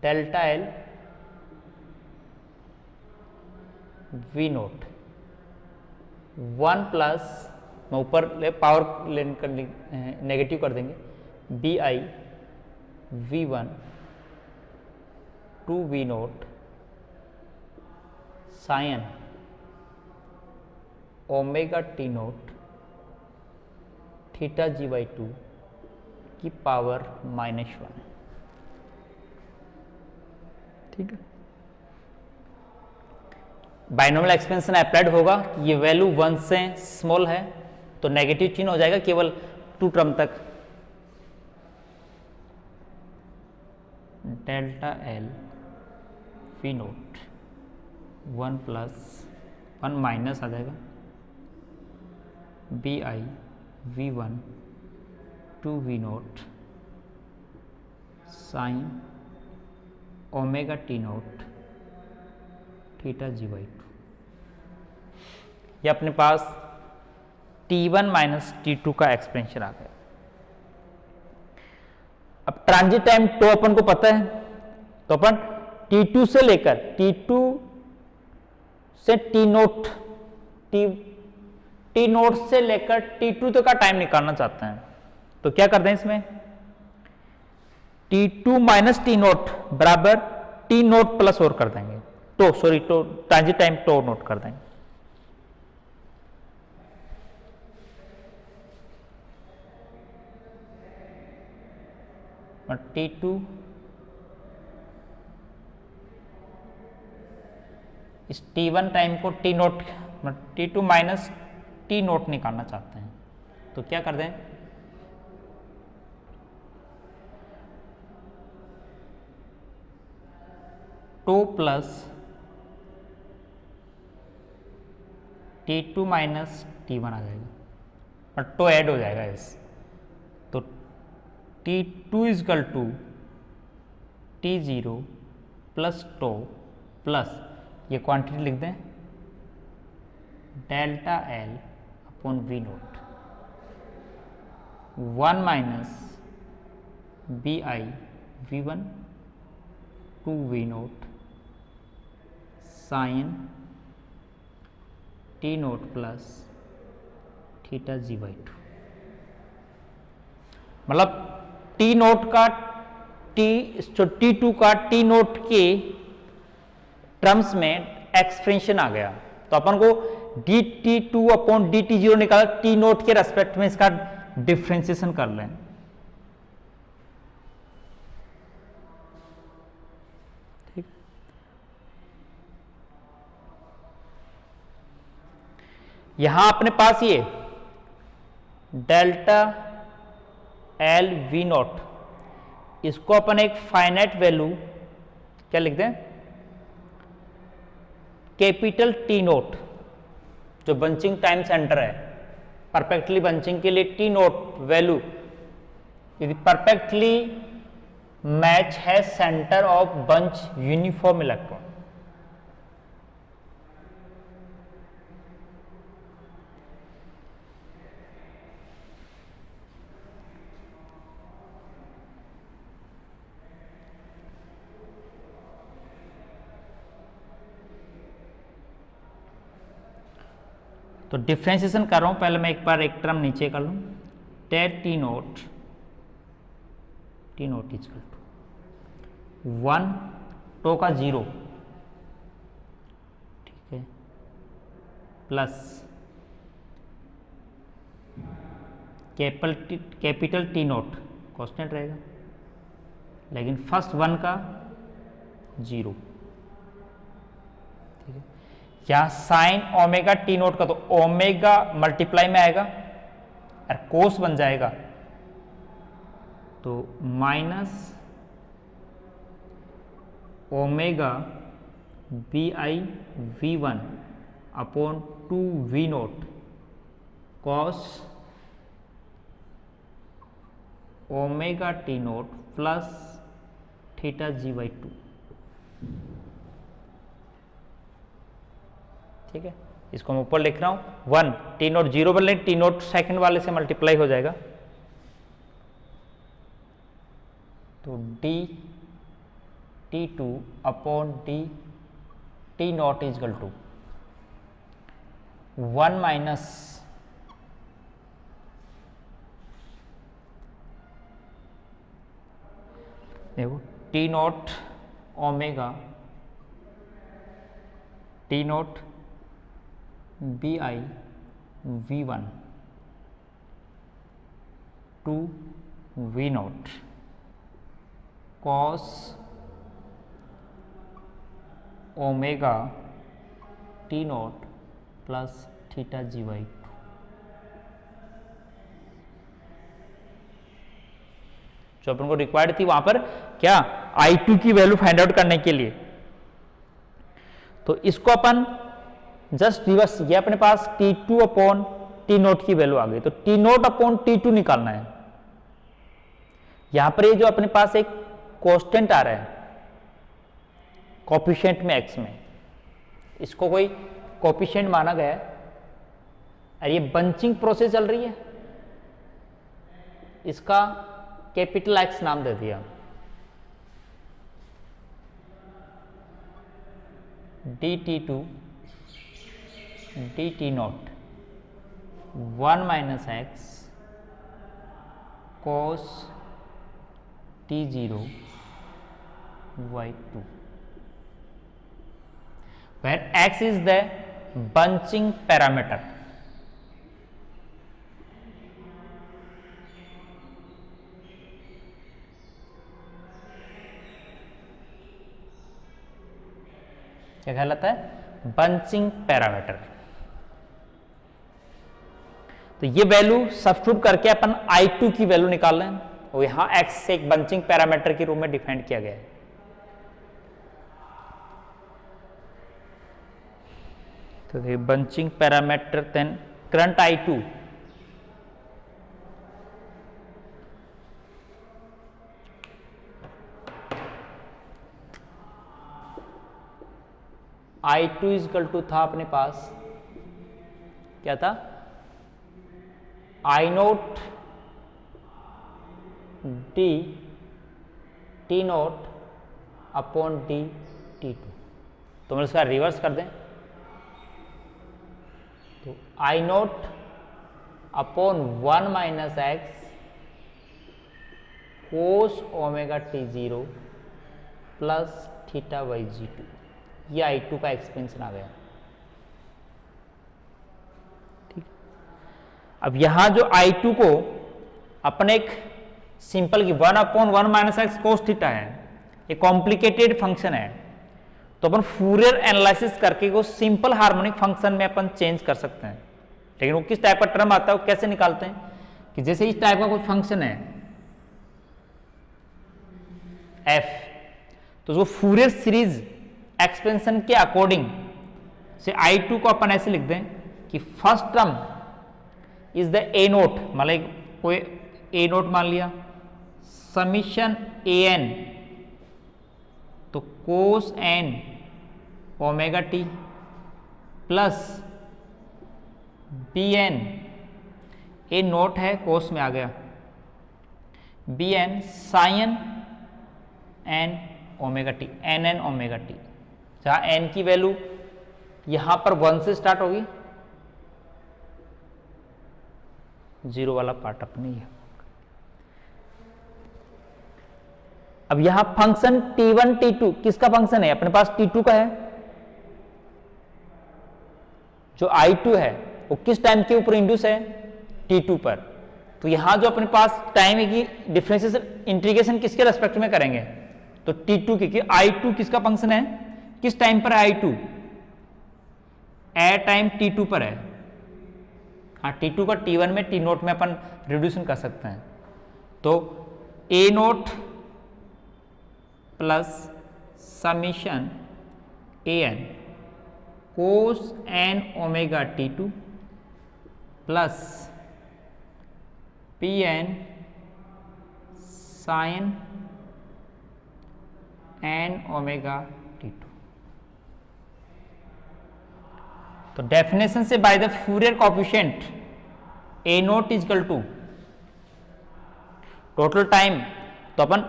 delta L V naught 1 plus मैं ऊपर पावर लेन कर नेगेटिव कर देंगे B I V1 to V naught sine omega T naught theta g/2 की पावर -1। ठीक है, बाइनोमियल एक्सपेंशन अप्लाइड होगा कि ये वैल्यू 1 से स्मॉल है तो नेगेटिव चिन्ह हो जाएगा केवल 2 टर्म तक। Delta L V naught 1 plus 1 minus आ जाएगा B I V1 to V naught sine omega T naught theta g/2। ये अपने पास T1 माइनस T2 का एक्सपेंशन आ गया। अब ट्रांजिट टाइम तो अपन को पता है, तो अपन T2 से लेकर T2 से T नोट T नोट से लेकर T2 तक का टाइम निकालना चाहते हैं। तो क्या करते हैं इसमें, T2 माइनस T नोट बराबर T नोट प्लस और कर देंगे, तो सॉरी तो ट्रांजिट टाइम तो नोट कर देंगे। और T2 इस T1 टाइम को T note T2 minus T note निकालना चाहते हैं, तो क्या कर दें, two plus T2 minus T1 आ जाएगा और टो ऐड हो जाएगा इस, तो T2 is equal to T0 plus tau plus ये क्वांटिटी लिख दें delta L upon V naught 1 minus B I V1 to V naught sine T naught plus theta g/2। मतलब टी नोट का T2 का टी नोट के terms में expression आ गया, तो अपन को dt2 अपॉन dt0 निकाला, टी नोट के रेस्पेक्ट में इसका डिफ्रेंसिएशन कर लें। ठीक, यहां अपने पास ये डेल्टा एल वी नोट, इसको अपन एक फाइनाइट वैल्यू क्या लिख दें, कैपिटल टी नोट जो बंचिंग टाइम सेंटर है, परफेक्टली बंचिंग के लिए टी नोट वैल्यू यदि परफेक्टली मैच है centre of bunch uniform electron. तो डिफ्रेंशिएशन कर रहा हूं, पहले मैं एक बार एक टर्म नीचे कर लूं, टेट T naught is equal to 1 tau का 0, ठीक है, plus capital T naught constant रहेगा, लेकिन फर्स्ट 1 का 0, ठीक है। यहां साइन ओमेगा टी नोट का तो ओमेगा मल्टीप्लाई में आएगा और कोस बन जाएगा, तो minus omega B I V1 upon 2 V naught cos omega T naught plus theta g/2। ठीक है, इसको मैं ऊपर लिख रहा हूं 1 टी नोट 0 पर टी नोट सेकंड वाले से मल्टीप्लाई हो जाएगा, तो D T2 upon T naught is equal to 1 minus देखो T naught omega T naught B I V one to V naught cos omega T naught plus theta G Y. जो अपन को required थी वहां पर क्या I2 की वैल्यू फाइंड आउट करने के लिए, तो इसको अपन जस्ट रिवर्स किया, अपने पास T2 अपॉन टी नोट की वैल्यू आ गई, तो टी नोट अपॉन T2 निकालना है। यहां पर ये जो अपने पास एक कांस्टेंट आ रहा है कोफिशिएंट में x में, इसको कोई कोफिशिएंट माना गया है और ये बंचिंग प्रोसेस चल रही है, इसका कैपिटल X नाम दे दिया, dt2 dt not 1 minus x cos t0 y2, where x is the bunching parameter. क्या कहलाता है? Bunching parameter. तो ये वैल्यू सब्स्टिट्यूट करके अपन I2 की वैल्यू निकाल रहे हैं और यहां x से एक बंचिंग पैरामीटर के रूप में डिफाइन किया गया है। तो ये bunching parameter then current I2 I2 is equal to था अपने पास क्या था, I naught D T naught upon D T2। तो हम इसका रिवर्स कर दें, तो I naught upon 1 minus X cos omega T0 plus theta Y G2, ये I2 का एक्सपेंशन आ गया। ठीक, अब यहां जो I2 को अपन एक सिंपल की 1 upon 1 minus X cos theta है, ये कॉम्प्लिकेटेड फंक्शन है, तो अपन फूरियर एनालिसिस करके वो सिंपल हार्मोनिक फंक्शन में अपन चेंज कर सकते हैं। लेकिन वो किस टाइप का टर्म आता है, वो कैसे निकालते हैं कि जैसे इस टाइप का कोई फंक्शन है f, तो जो फूरियर सीरीज एक्सपेंशन के अकॉर्डिंग से I2 को अपन ऐसे लिख दें कि first term is the A note, मतलब कोई ए नोट मान लिया, समीशन ए एन, तो cos N omega T plus B N, A naught है कोस में आ गया, B N sine N omega T, N N omega T, जहां एन की वैल्यू यहां पर 1 से स्टार्ट होगी, 0 वाला पार्ट अपने ही है। अब यहां फंक्शन T1 T2 किसका फंक्शन है, अपने पास T2 का है, जो I2 है वो किस टाइम के ऊपर इंड्यूस है, T2 पर। तो यहां जो अपने पास टाइम है कि डिफरेंशिएशन इंटीग्रेशन किसके रेस्पेक्ट में करेंगे, तो T2 की, I2 किसका फंक्शन है, किस टाइम पर है I2, एट टाइम T2 पर है। हाँ, T2 का T1 में T नोट में अपन रिड्यूसन कर सकते हैं, तो A naught plus summation A N cos N omega T2 plus P N sine N omega T2। तो डेफिनेशन से by the Fourier coefficient A naught is equal to total time, तो अपन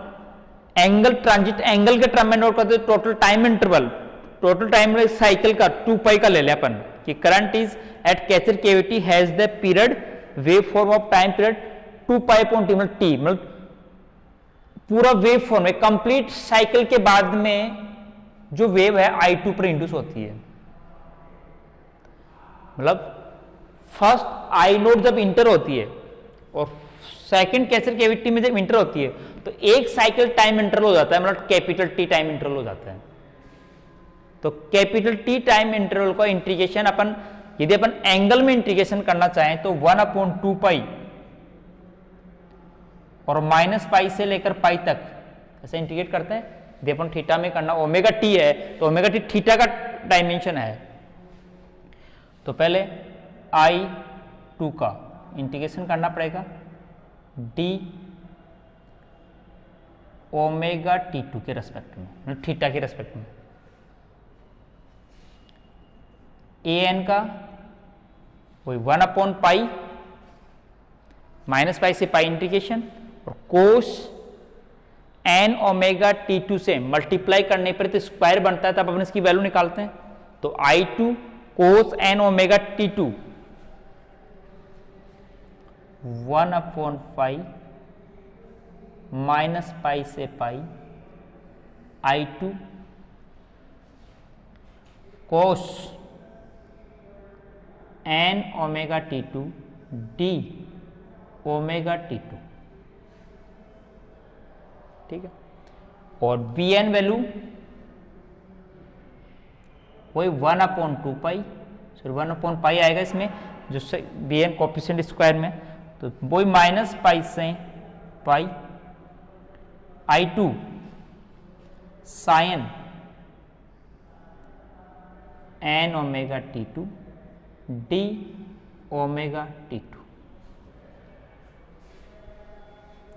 एंगल ट्रांजिट एंगल के term में note करते हैं, total time interval, total time cycle का 2 pi का ले लिया अपन कि current is at catcher cavity has the period wave form of time period 2 pi upon T, मतलब पूरा वेव फॉर्म है, कंप्लीट साइकिल के बाद में जो वेव है I2 पर इंड्यूस होती है। मतलब फर्स्ट आई नोट जब इंटर होती है और सेकंड कैचर कैविटी में जब इंटर होती है तो एक साइकिल टाइम इंटरवल हो जाता है, मतलब कैपिटल टी टाइम इंटरवल हो जाता है। तो कैपिटल टी टाइम इंटरवल का इंटीग्रेशन अपन यदि अपन एंगल में इंटीग्रेशन करना चाहें तो 1/2 पाई और -पाई से लेकर पाई तक ऐसे इंटीग्रेट करते हैं। यदि अपन थीटा में करना, ओमेगा टी है तो ओमेगा टी थीटा का डायमेंशन है, तो पहले I2 का इंटीग्रेशन करना पड़ेगा डी ओमेगा T2 के रेस्पेक्ट में, मतलब थीटा के रेस्पेक्ट में। an का वही 1/पाई -पाई से पाई इंटीग्रेशन और कोस n ओमेगा T2 से मल्टीप्लाई करने पर तो स्क्वायर बनता है, तब अपन इसकी वैल्यू निकालते हैं। तो I2 कोस n ओमेगा T2 1/पाई -पाई से पाई I2 कोस n omega T2 D omega T2, ठीक है। और bn वैल्यू वही 1/2 पाई, सॉरी 1/पाई आएगा इसमें जो bn कोफिशिएंट स्क्वायर में, तो वही -पाई से pi I2 sine n omega T2 D omega T2।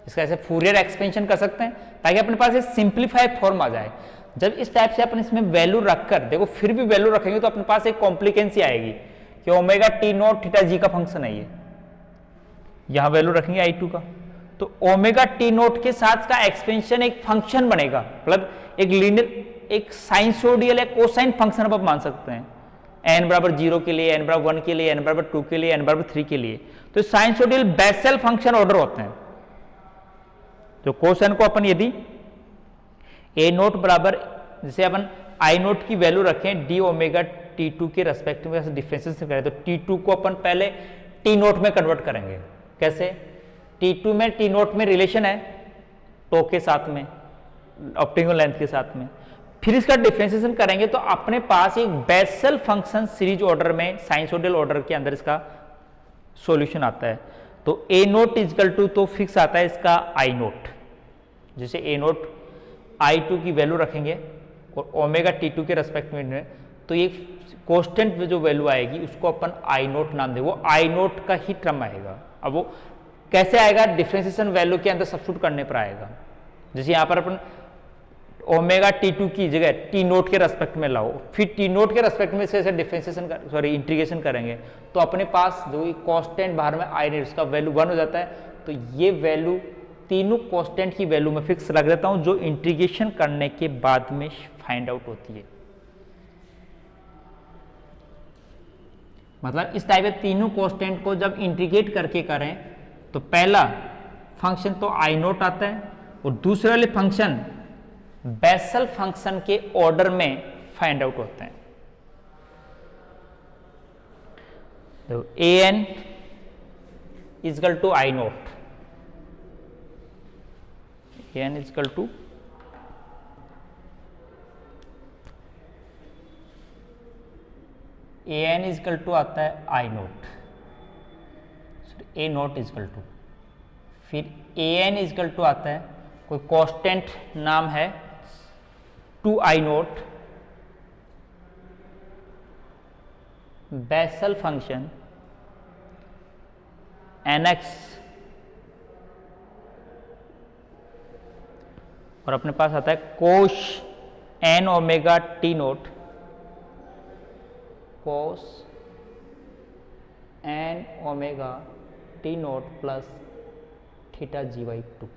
इसका ऐसे फूरियर एक्सपेंशन कर सकते हैं ताकि अपने पास एक सिंप्लीफाइड फॉर्म आ जाए। जब इस टाइप से अपन इसमें वैल्यू रखकर देखो, फिर भी वैल्यू रखेंगे तो अपने पास एक कॉम्प्लिकेंसी आएगी कि ओमेगा टी नॉट थीटा जी का फंक्शन है ये, यहां वैल्यू रखेंगे I2 का, तो ओमेगा टी नॉट के साथ का एक्सपेंशन एक फंक्शन बनेगा, मतलब एक लीनियर एक साइनसोडियल या कोसाइन फंक्शन आप मान सकते हैं, n=0 के लिए, n=1 के लिए, n=2 के लिए, n=3 के लिए। तो साइनसोडियल बेसेल फंक्शन ऑर्डर होते हैं। तो कोसाइन को अपन यदि a नोट बराबर, जैसे अपन I नोट की वैल्यू रखें डी ओमेगा T2 के रेस्पेक्ट में डिफरेंशिएशन करें तो T2 को अपन पहले T नोट में कन्वर्ट करेंगे। कैसे? T2 में T नोट में रिलेशन है टो के साथ में, ऑप्टिमल लेंथ के साथ में, फिर इसका डिफरेंशिएशन करेंगे तो अपने पास एक बेसेल फंक्शन सीरीज ऑर्डर में साइनसोडियल ऑर्डर के अंदर इसका सॉल्यूशन आता है। तो a नोट इजकल टू तो फिक्स आता है इसका I नोट, जैसे a नोट I2 की वैल्यू रखेंगे और ओमेगा T2 के रेस्पेक्ट में, तो ये कांस्टेंट जो वैल्यू आएगी उसको अपन I नोट नाम दे, वो I नोट का ही टर्म आएगा। अब वो कैसे आएगा? डिफरेंशिएशन वैल्यू के अंदर सब्स्टिट्यूट करने पर आएगा। जैसे यहाँ पर अपन ओमेगा T2 की जगह T नोट के रेस्पेक्ट में लाओ, फिर T नोट के रेस्पेक्ट में से डिफरेंशिएशन सॉरी इंटीग्रेशन करेंगे तो अपने पास जो कांस्टेंट बाहर में I नोट, उसका वैल्यू 1 हो जाता है। तो ये वैल्यू तीनों कांस्टेंट की वैल्यू में फिक्स रख देता हूं जो इंटीग्रेशन करने के बाद में फाइंड आउट होती है। मतलब इस टाइप के तीनों कांस्टेंट को जब इंटीग्रेट करके करें तो पहला फंक्शन तो I नोट आता है और दूसरे वाले फंक्शन बेसेल फंक्शन के ऑर्डर में फाइंड आउट होते हैं। तो an is equal to I naught, an is equal to an is equal to आता है I naught, a naught is equal to, फिर an इजकल टू आता है कोई कांस्टेंट नाम है 2I naught, Bessel function nx, और अपने पास आता है कोस n ओमेगा T नोट, कोस n omega T note plus theta g/2,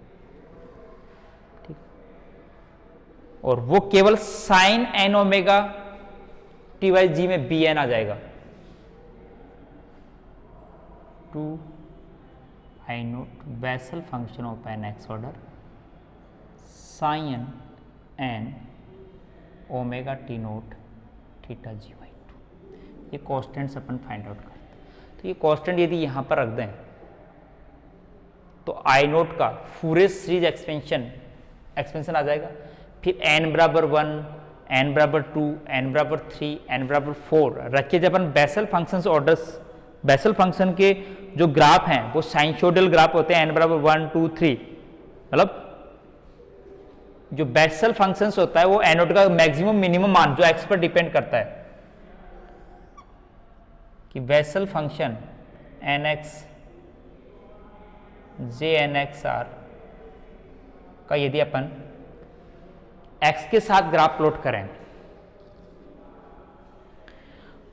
ठीक। और वो केवल साइन n ओमेगा T/g में bn आ जाएगा, 2I naught Bessel function of nx order sine N omega T naught theta G by 2। ये constants अपन find out करते हैं। तो ये कॉन्स्टेंट यदि यहाँ पर रख दें तो आई नोट का फूरियर सीरीज एक्सपेंशन आ जाएगा। फिर n बराबर 1, n बराबर 2, n बराबर 3, n बराबर 4 रख के जब अपन Bessel function orders, Bessel function के जो ग्राफ हैं वो साइनसोइडल ग्राफ होते हैं, n बराबर 1, 2, 3, मतलब जो बेसल फंक्शंस होता है वो n नोट का मैक्सिमम मिनिमम मान जो x पर डिपेंड करता है कि बेसल फंक्शन nx jnxr का यदि अपन x के साथ ग्राफ प्लॉट करें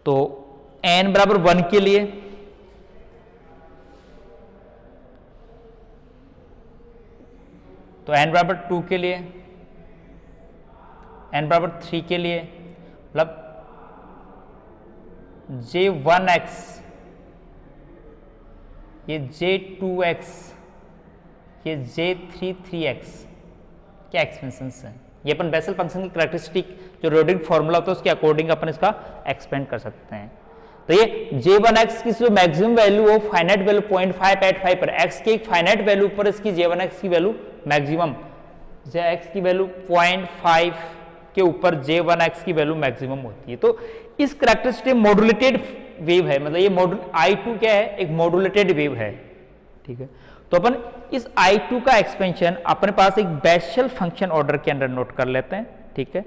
तो n बराबर 1 के लिए तो n बराबर 2 के लिए, n बराबर 3 के लिए, मतलब j1x, ये j2x, ये j3x क्या एक्सपेंशंस हैं। ये अपन बेसल फंक्शन की कैरेक्टरिस्टिक जो रोडिंग फॉर्मूला होता है उसके अकॉर्डिंग अपन इसका एक्सपेंड कर सकते हैं। तो ये j1x की जो मैक्सिमम वैल्यू हो फाइनाइट वैल्यू 0.585 पर, x की एक फाइनाइट वैल्यू पर इसकी j1x की वैल्यू मैक्सिमम, x की वैल्यू 0.5 के ऊपर j1x की वैल्यू मैक्सिमम होती है। तो इस कैरेक्टरिस्टिक मॉड्यूलेटेड वेव है, मतलब ये I2 क्या है, एक मॉड्यूलेटेड वेव है, ठीक है। तो अपन इस I2 का एक्सपेंशन अपने पास एक बेसल फंक्शन ऑर्डर के अंदर नोट कर लेते हैं, ठीक है।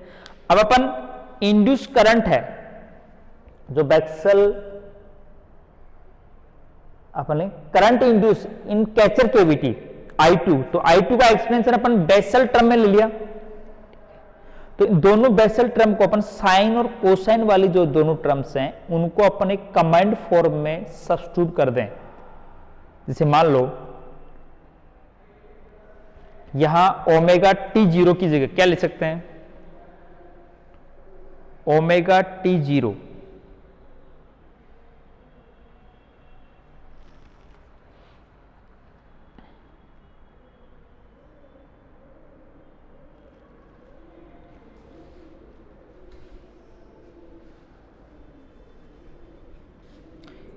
अब अपन इंड्यूस करंट है जो बेसल अपन current induce in catcher cavity I2, तो I2 का एक्सपेंशन अपन बेसल टर्म में ले लिया। तो दोनों बेसल टर्म को अपन साइन और कोसाइन वाली जो दोनों टर्म्स हैं उनको अपन एक कंबाइंड फॉर्म में सब्स्टिट्यूट कर दें। जैसे मान लो यहां ओमेगा टी जीरो की जगह क्या ले सकते हैं, ओमेगा टी जीरो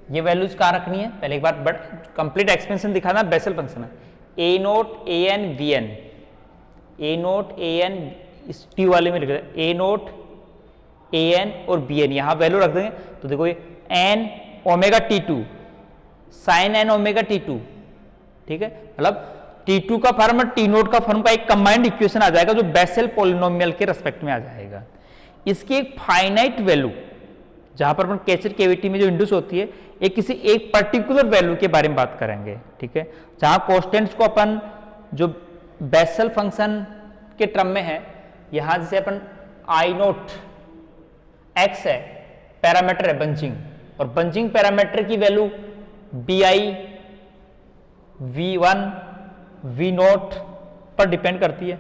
ये वैल्यूज कहां रखनी है, पहले एक बार बट कंप्लीट एक्सपेंशन दिखाना बेसल फंक्शन है। A naught A N B N, A naught A N इस टी वाले में लिख रहे ए नोट ए एन और बी एन, यहां वैल्यू रख देंगे। तो देखो ये N omega T two sine N omega T two, ठीक है, मतलब टी टू का फॉर्म और टी नोट का फॉर्म का एक कंबाइंड इक्वेशन आ जाएगा जो बेसल पॉलिनोमियल के रेस्पेक्ट में आ जाएगा। इसकी एक फाइनाइट वैल्यू जहां पर अपन कैचर केविटी में जो इंड्यूस होती है एक किसी एक पर्टिकुलर वैल्यू के बारे में बात करेंगे, ठीक है, जहां कॉन्स्टेंट्स को अपन जो बेसल फंक्शन के टर्म में है, यहां जैसे अपन आई नोट एक्स है, पैरामीटर है बंचिंग, और बंचिंग पैरामीटर की वैल्यू बी आई वी वन वी नोट पर डिपेंड करती है।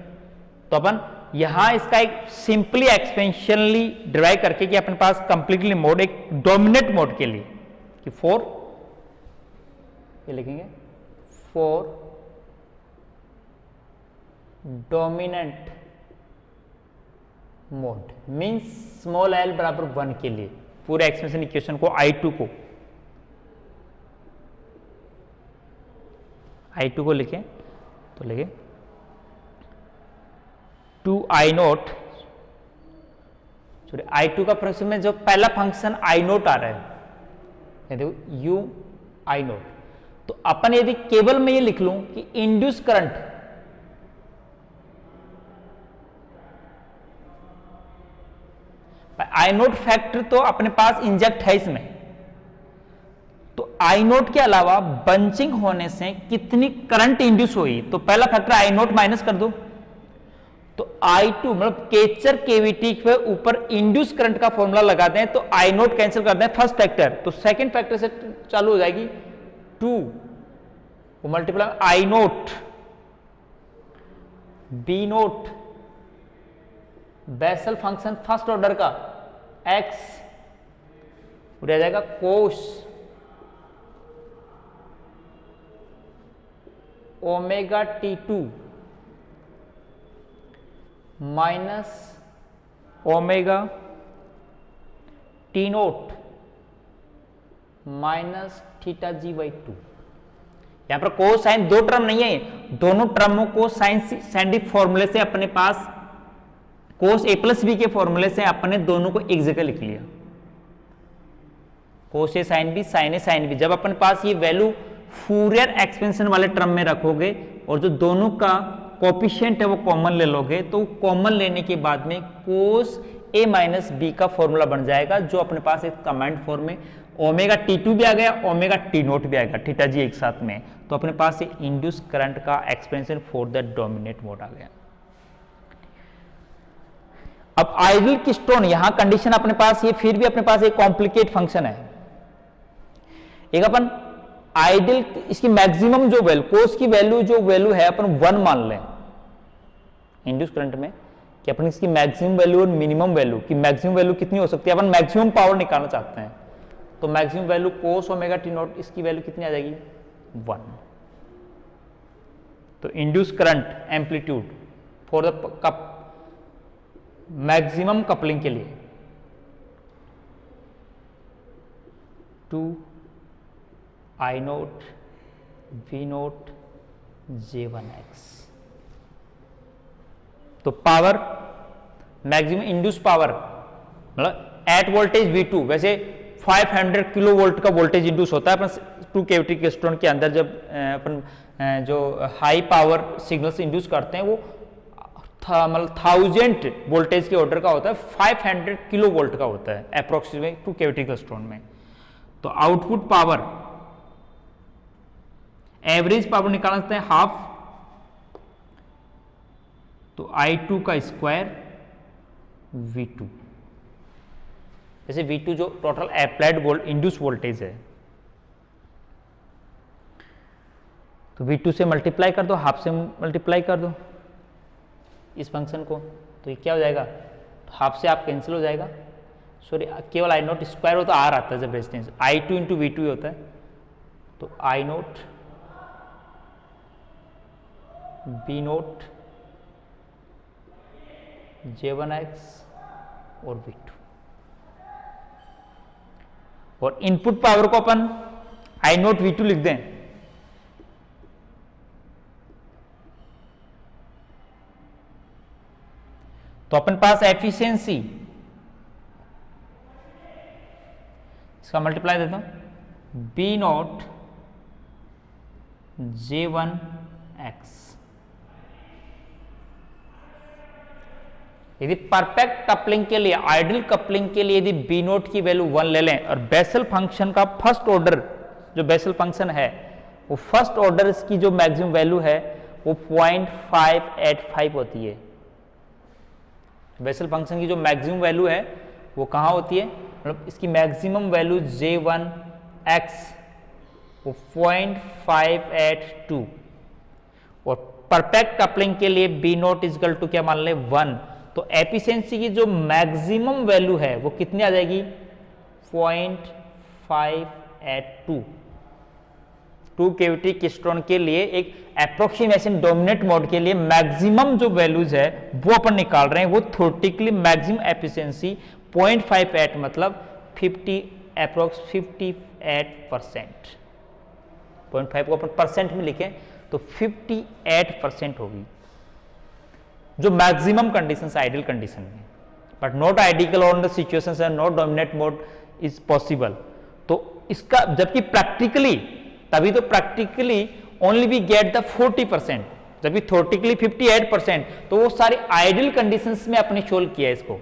तो अपन यहां इसका एक सिंपली एक्सपेंशनली डिराइव करके कि अपने पास कंप्लीटली मोड एक डोमिनेट मोड के लिए कि फोर ये लिखेंगे four dominant mode means small L बराबर 1 के लिए पूरे एक्सपेंशन इक्वेशन को I2 को लिखें तो लिखे 2I नोट, I2 का फंक्शन में जो पहला फंक्शन I नोट आ रहा है देखो U I नोट, तो अपन यदि केवल मैं ये लिख लूं कि induce current I note factor तो अपने पास इंजेक्ट है इसमें, तो I नोट के अलावा बंचिंग होने से कितनी करंट इंड्यूस हुई, तो पहला फैक्टर I नोट माइनस कर दो, तो I2 मतलब कैचर केविटी के ऊपर इंड्यूस करंट का फॉर्मूला लगा दें तो I नोट कैंसिल कर दें फर्स्ट फैक्टर, तो सेकंड फैक्टर से चालू हो जाएगी 2 multiply I naught B naught Bessel function first order का x रह जाएगा cos omega T2 minus omega T naught minus theta G by 2। यहां पर कोसाइन दो टर्म नहीं है, दोनों टर्मों को साइंटिफिक फॉर्मूले से अपने पास कोस ए प्लस बी के फॉर्मूले से अपने दोनों को एक जगह लिख लिया। कोस ए साइन बी, साइन ए साइन बी। जब अपने पास ये वैल्यू फूरियर एक्सपेंशन वाले टर्म में रखोगे और जो दोनों का कोएफिशिएंट है वो कॉमन ले लोगे, तो कॉमन लेने के बाद में कोस ए माइनस बी का फॉर्मूला बन जाएगा, जो अपने पास एक कंबाइंड फॉर्म में ओमेगा T2 भी आ गया, ओमेगा टी नोट भी आएगा, थीटा जी एक साथ में। तो अपने पास ये इंड्यूस करंट का expansion for the dominate mode आ गया। अब आइडियल किस्टोन, यहां कंडीशन अपने पास ये फिर भी अपने पास एक कॉम्प्लिकेट फंक्शन है। एक अपन आइडियल, इसकी मैक्सिमम जो वैल्यू, कोस की वैल्यू जो वैल्यू है अपन 1 मान लें इंड्यूस करंट में, कि अपन इसकी मैक्सिमम वैल्यू और मिनिमम वैल्यू की मैक्सिमम वैल्यू कितनी हो सकती है, अपन मैक्सिमम पावर निकालना चाहते हैं, तो maximum value cos omega T not, इसकी वैल्यू कितनी आ जाएगी 1। तो induce current amplitude for the cup maximum coupling के लिए 2 I note V note J1X। तो पावर मैक्सिमम इंड्यूस पावर मतलब एट वोल्टेज V2, वैसे 500 किलो वोल्ट का वोल्टेज इंड्यूस होता है अपन 2 कैविटी क्लेस्ट्रॉन के अंदर। जब अपन जो हाई पावर सिग्नल्स इंड्यूस करते हैं वो मतलब 1000 वोल्टेज के ऑर्डर का होता है, 500 किलो वोल्ट का होता है अप्रोक्सीमेट 2 कैविटी क्लेस्ट्रॉन में। तो आउटपुट पावर, एवरेज पावर निकालना सकते हैं हाफ, तो I2 का स्क्वायर V2। जैसे V2 जो टोटल अप्लाइड इंड्यूस वोल्टेज है, तो V2 से मल्टीप्लाई कर दो, हाफ से मल्टीप्लाई कर दो इस फंक्शन को, तो ये क्या हो जाएगा, हाफ से आप कैंसिल हो जाएगा, सॉरी केवल I नोट स्क्वायर हो तो R आता है जब रेजिस्टेंस, I2 इंटू V2 होता है, तो I naught B note J1X और V2। और इनपुट पावर को अपन I नोट V2 लिख दें, तो अपन पास एफिशिएंसी, इसका मल्टीप्लाई देता हूं, B नोट J1X। यदि परफेक्ट कपलिंग के लिए, आइडियल कपलिंग के लिए यदि B नोट की वैल्यू 1 ले लें और बेसल फंक्शन का फर्स्ट ऑर्डर जो बेसल फंक्शन है वो फर्स्ट ऑर्डर इसकी जो मैक्सिमम वैल्यू है वो 0.585 होती है। बेसल फंक्शन की जो मैक्सिमम वैल्यू है वो कहाँ होती है, मतलब इसकी मैक्सिमम वैल्यू J1X वो 0.582। और परफेक्ट कपलिंग के लिए B नोट इजकल टू क्या मान ले 1, तो एफिशिएंसी की जो मैक्सिमम वैल्यू है वो कितनी आ जाएगी 0.582। 2 कैविटी क्लेस्ट्रॉन के लिए एक एप्रोक्सीमेशन डोमिनेट मोड के लिए मैक्सिमम जो वैल्यूज है वो अपन निकाल रहे हैं, वो थ्योरेटिकली मैक्सिमम एफिशिएंसी 0.58 मतलब 50 अप्रोक्स 58%। 0.5 को अपन परसेंट में लिखें तो 58% होगी, जो मैक्सिमम कंडीशन आइडियल कंडीशन में, but not ideal on the situations and not dominate mode is possible. तो इसका जबकि प्रैक्टिकली, तभी तो practically only we get the 40%, जबकि थ्योरेटिकली 58%, तो वो सारी आइडियल कंडीशंस में अपने सोल्व किया है इसको,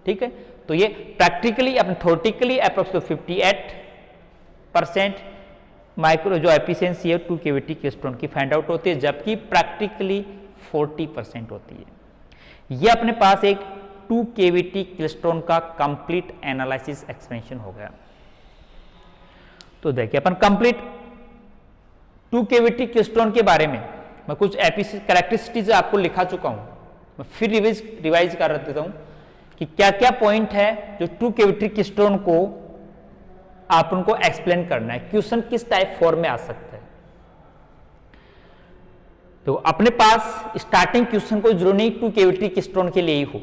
ठीक है। तो ये प्रैक्टिकली अपने थ्योरेटिकली अप्रोक्स 58% माइक्रो जो एफिशिएंसी है 2 कैविटी क्लेस्ट्रॉन की फाइंड आउट होती है, जबकि प्रैक्टिकली 40% होती है। ये अपने पास एक 2 कैविटी क्लेस्ट्रॉन का कंप्लीट एनालिसिस एक्सपेंशन हो गया। तो देखिए अपन कंप्लीट 2 कैविटी क्लेस्ट्रॉन के बारे में मैं कुछ कैरेक्टरिस्टिक्स आपको लिखा चुका हूं, मैं फिर रिवाइज कर देता हूं कि क्या क्या पॉइंट है जो 2 कैविटी क्लेस्ट्रॉन को आप उनको एक्सप्लेन करना है, क्वेश्चन किस टाइप फॉर्म में आ सकता है। तो अपने पास स्टार्टिंग क्वेश्चन कोई जरूरी नहीं 2 कैविटी क्लिस्ट्रॉन के लिए ही हो।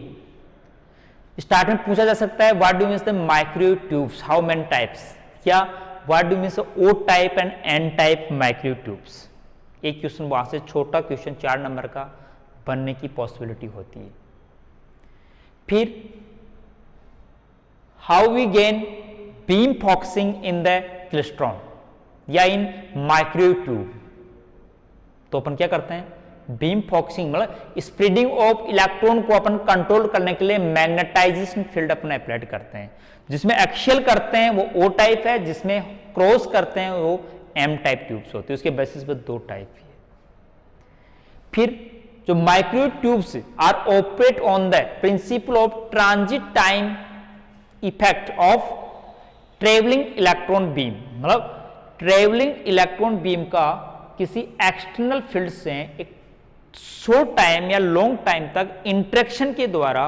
स्टार्ट में पूछा जा सकता है what do means the micro tubes, how many types, क्या what do means O type and N type micro tubes. एक क्वेश्चन वहां से छोटा क्वेश्चन 4 नंबर का बनने की पॉसिबिलिटी होती है। फिर how we gain beam focusing in the klystron या इन माइक्रो ट्यूब। तो अपन क्या करते हैं, बीम फोकसिंग मतलब स्प्रेडिंग ऑफ इलेक्ट्रॉन को अपन कंट्रोल करने के लिए मैग्नेटाइजेशन फील्ड अपन अप्लाई करते हैं। जिसमें एक्शियल करते हैं वो ओ टाइप है, जिसमें क्रॉस करते हैं वो एम टाइप ट्यूब्स होती है। उसके बेसिस पे 2 टाइप है। फिर जो micro tubes are operate on the principle of transit time effect of travelling electron beam, मतलब ट्रेवलिंग इलेक्ट्रॉन बीम का किसी एक्सटर्नल फील्ड से एक शॉर्ट टाइम या लॉन्ग टाइम तक इंटरेक्शन के द्वारा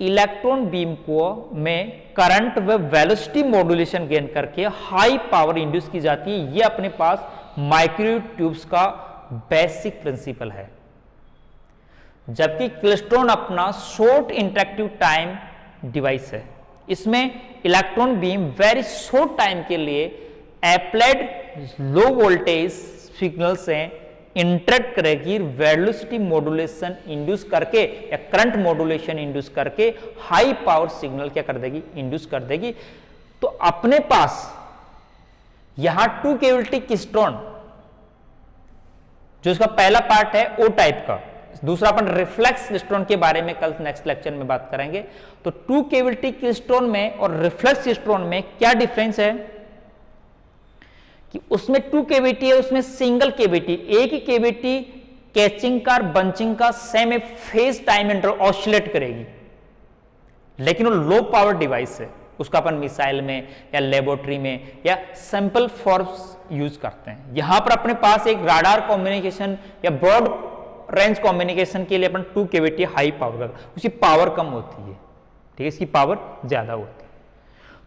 इलेक्ट्रॉन बीम को में करंट व वेलोसिटी मॉड्यूलेशन गेन करके हाई पावर इंड्यूस की जाती है। ये अपने पास माइक्रो ट्यूब्स का बेसिक प्रिंसिपल है। जबकि क्लिस्ट्रॉन अपना शॉर्ट इंटरेक्टिव टाइम डिवाइस है। इसमें electron beam very short time के लिए अप्लाइड लो वोल्टेज सिग्नल से इंटरेक्ट करेगी, वेलोसिटी मॉड्यूलेशन इंड्यूस करके या करंट मॉड्यूलेशन इंड्यूस करके हाई पावर सिग्नल क्या कर देगी, इंड्यूस कर देगी। तो अपने पास यहां 2 कैविटी क्लिस्ट्रॉन जो इसका पहला पार्ट है ओ टाइप का, दूसरा अपन रिफ्लेक्स क्लिस्ट्रॉन के बारे में कल नेक्स्ट लेक्चर में बात करेंगे। तो 2 कैविटी क्लिस्ट्रॉन में और रिफ्लेक्स क्लिस्ट्रॉन में क्या डिफरेंस है कि उसमें 2 कैविटी है, उसमें सिंगल कैविटी, एक ही कैविटी कैचिंग का और बंचिंग का same phase time interval oscillate करेगी, लेकिन वो लो पावर डिवाइस है। उसका अपन मिसाइल में या लेबोरेटरी में या सैंपल फॉर्म्स यूज करते हैं। यहां पर अपने पास एक राडार कम्युनिकेशन या ब्रॉड रेंज कम्युनिकेशन के लिए अपन 2 कैविटी हाई पावर का, उसकी पावर कम होती है, ठीक है, इसकी पावर ज्यादा होती है।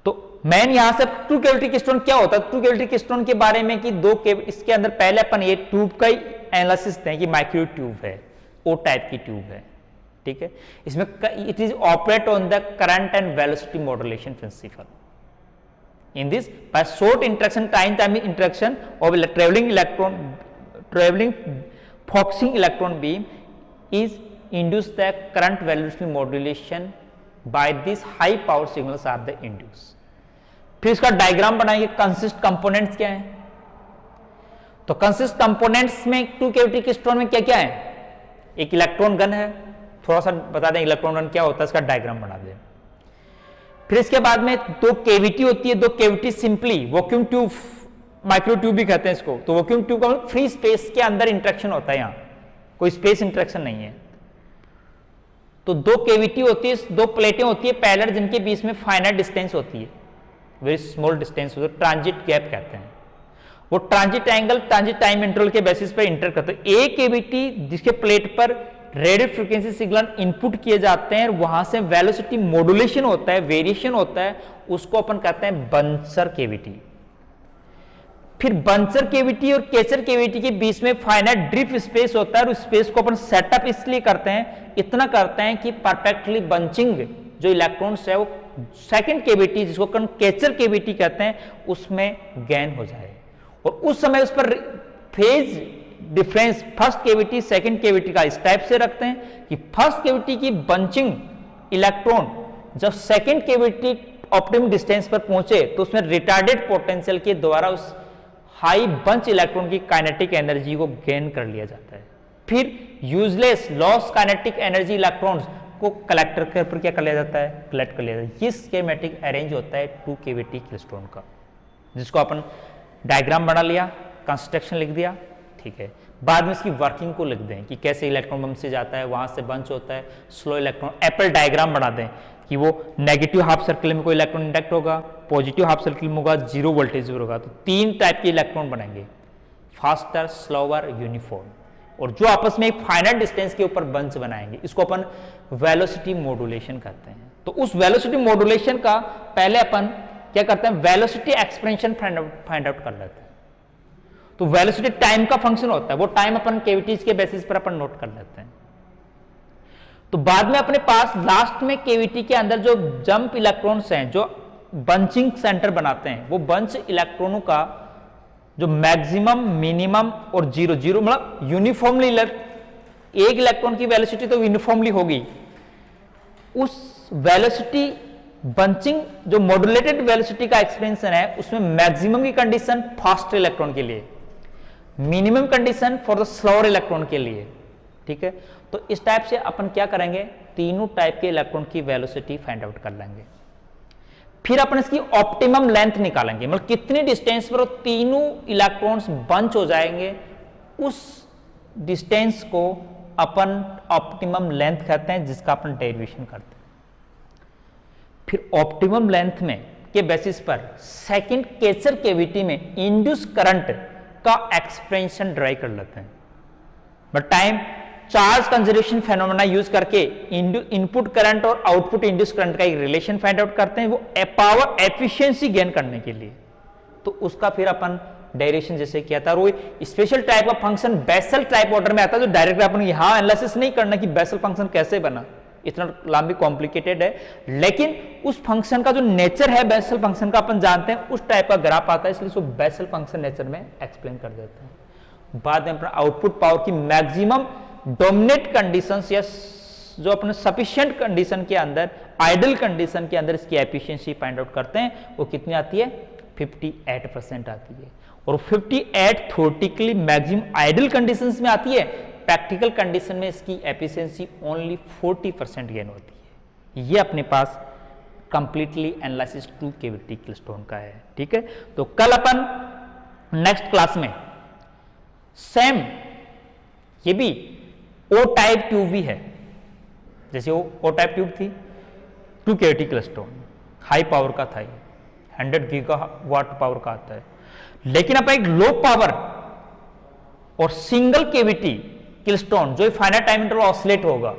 तो मेन यहां से 2 कैविटी क्लिस्ट्रॉन क्या होता है, 2 कैविटी क्लिस्ट्रॉन के बारे में कि 2 इसके अंदर पहले अपन ये ट्यूब का ही एनालिसिस दें कि माइक्रो ट्यूब है, ओ टाइप की ट्यूब है, ठीक है। इसमें it is operate on the current and velocity modulation principle. In this by short interaction time interaction of travelling focusing electron beam is induce the current velocity modulation by these high power signals are the induced। फिर इसका diagram बनाएंगे, consist components क्या है। तो consist components में 2 cavity klystron में क्या क्या है, एक इलेक्ट्रॉन गन है, थोड़ा सा बता दें इलेक्ट्रॉन गन क्या होता है, इसका डायग्राम बना दें। फिर इसके बाद में 2 कैविटी होती है, 2 cavity simply vacuum tube, micro tube भी कहते हैं इसको। तो वैक्यूम ट्यूब का फ्री स्पेस के अंदर इंटरेक्शन होता है, यहां कोई स्पेस इंटरेक्शन नहीं है। तो 2 कैविटी होती है, 2 प्लेटें होती है पैरेलल, जिनके बीच में फाइनाइट डिस्टेंस होती है, वेरी स्मॉल डिस्टेंस होता है, ट्रांजिट गैप कहते हैं। वो transit angle transit time interval के बेसिस पर इंटर करते हैं। एक कैविटी जिसके प्लेट पर रेडियो फ्रीक्वेंसी सिग्नल इनपुट किए जाते हैं, वहां से वेलोसिटी मॉड्यूलेशन होता है, वेरिएशन होता है, उसको अपन कहते हैं बंचर कैविटी। फिर बंचर कैविटी और केचर कैविटी के बीच में फाइनाइट ड्रिफ्ट स्पेस होता है, और उस स्पेस को अपन सेटअप इसलिए करते हैं, इतना करते हैं कि परफेक्टली बंचिंग जो इलेक्ट्रॉन्स है वो सेकंड कैविटी, जिसको अपन केचर कैविटी कहते हैं, उसमें गेन हो जाए। और उस समय उस पर phase difference first cavity second cavity का इस टाइप से रखते हैं कि फर्स्ट कैविटी की बंचिंग इलेक्ट्रॉन जब सेकंड कैविटी ऑप्टिमम डिस्टेंस पर पहुंचे तो उसमें रिटार्डेड पोटेंशियल के द्वारा उस हाई बंच इलेक्ट्रॉन की काइनेटिक एनर्जी को गेन कर लिया जाता है। फिर useless loss kinetic energy electrons को कलेक्टर के ऊपर क्या कर लिया जाता है, कलेक्ट कर लिया जाता है। ये स्कीमेटिक अरेंज होता है 2 कैविटी क्लिस्ट्रॉन का, जिसको अपन डायग्राम बना लिया, कंस्ट्रक्शन लिख दिया, ठीक है। बाद में इसकी वर्किंग को लिख दें कि कैसे इलेक्ट्रॉन बम से जाता है, वहां से बंच होता है, स्लो इलेक्ट्रॉन, एप्पल डायग्राम बना दें कि वो नेगेटिव हाफ सर्कल में कोई इलेक्ट्रॉन इंडक्ट होगा, पॉजिटिव हाफ सर्कल में होगा, 0 वोल्टेज पर होगा। तो 3 टाइप के इलेक्ट्रॉन बनेंगे, फास्टर, स्लोअर, यूनिफॉर्म, और जो आपस में एक फाइनाइट डिस्टेंस के ऊपर बंच बनाएंगे, इसको अपन वेलोसिटी मॉड्यूलेशन कहते हैं। तो उस वेलोसिटी मॉड्यूलेशन का पहले अपन क्या करते हैं, वेलोसिटी एक्सपेंशन फाइंड आउट कर लेते हैं। तो वेलोसिटी टाइम का फंक्शन होता है, वो टाइम अपन केविटीज के बेसिस पर अपन नोट कर लेते हैं। तो बाद में अपने पास लास्ट में केविटी के अंदर जो जंप इलेक्ट्रॉन्स हैं, जो बंचिंग सेंटर बनाते हैं, वो बंच इलेक्ट्रॉनों का जो मैक्सिमम, मिनिमम और जीरो, जीरो मतलब यूनिफॉर्मली, एक इलेक्ट्रॉन की वेलोसिटी तो यूनिफॉर्मली होगी, उस वेलोसिटी बंचिंग जो मॉड्यूलेटेड वेलोसिटी का एक्सपेंशन है, उसमें मैक्सिमम की कंडीशन फास्ट इलेक्ट्रॉन के लिए, minimum condition for the slower electron के लिए, ठीक है। तो इस टाइप से अपन क्या करेंगे, तीनों टाइप के इलेक्ट्रॉन की वेलोसिटी फाइंड आउट कर लेंगे। फिर अपन इसकी ऑप्टिमम लेंथ निकालेंगे, मतलब कितनी डिस्टेंस पर तीनों इलेक्ट्रॉन्स बंच हो जाएंगे, उस डिस्टेंस को अपन ऑप्टिमम लेंथ कहते हैं, जिसका अपन डेरिवेशन करते हैं। फिर ऑप्टिमम लेंथ में के बेसिस पर सेकंड केचर केविटी में इंड्यूस करंट का एक्सपेंशन ड्राइव कर लेते हैं। But time charge conservation phenomena use करके इनपुट करंट और आउटपुट इंड्यूस करंट का एक रिलेशन फाइंड आउट करते हैं, वो पावर एफिशिएंसी गेन करने के लिए। तो उसका फिर अपन डायरेक्शन जैसे किया था, वो स्पेशल टाइप का फंक्शन बेसल टाइप ऑर्डर में आता है, जो डायरेक्ट अपन यहां एनालिसिस नहीं करना कि बेसल फंक्शन कैसे बना, इतना लंबी कॉम्प्लिकेटेड है, लेकिन उस फंक्शन का जो नेचर है बेसल फंक्शन का अपन जानते हैं, उस टाइप का ग्राफ आता है, इसलिए उसको बेसल फंक्शन नेचर में एक्सप्लेन कर देते हैं। बाद में अपना आउटपुट पावर की मैक्सिमम डोमिनेट कंडीशंस या जो अपने सफिशिएंट कंडीशन के अंदर, आइडल कंडीशन के अंदर इसकी एफिशिएंसी फाइंड आउट करते हैं, वो कितनी आती है, 58% आती है। और 58 थ्योरेटिकली मैक्सिमम आइडल कंडीशंस में आती है, प्रैक्टिकल कंडीशन में इसकी एफिशिएंसी ओनली 40% गेन होती है। ये अपने पास कंप्लीटली एनालिसिस 2 केविटी क्लेस्ट्रॉन का है, ठीक है। तो कल अपन नेक्स्ट क्लास में सेम ये भी ओ टाइप ट्यूब भी है, जैसे वो ओ टाइप ट्यूब थी, 2 केविटी क्लेस्ट्रॉन हाई पावर का था, 100 गीगावाट पावर का आता है, लेकिन अब एक लो पावर और सिंगल केविटी क्लेस्ट्रॉन जो फाइनाइट टाइम इंटरवल ऑसिलेट होगा,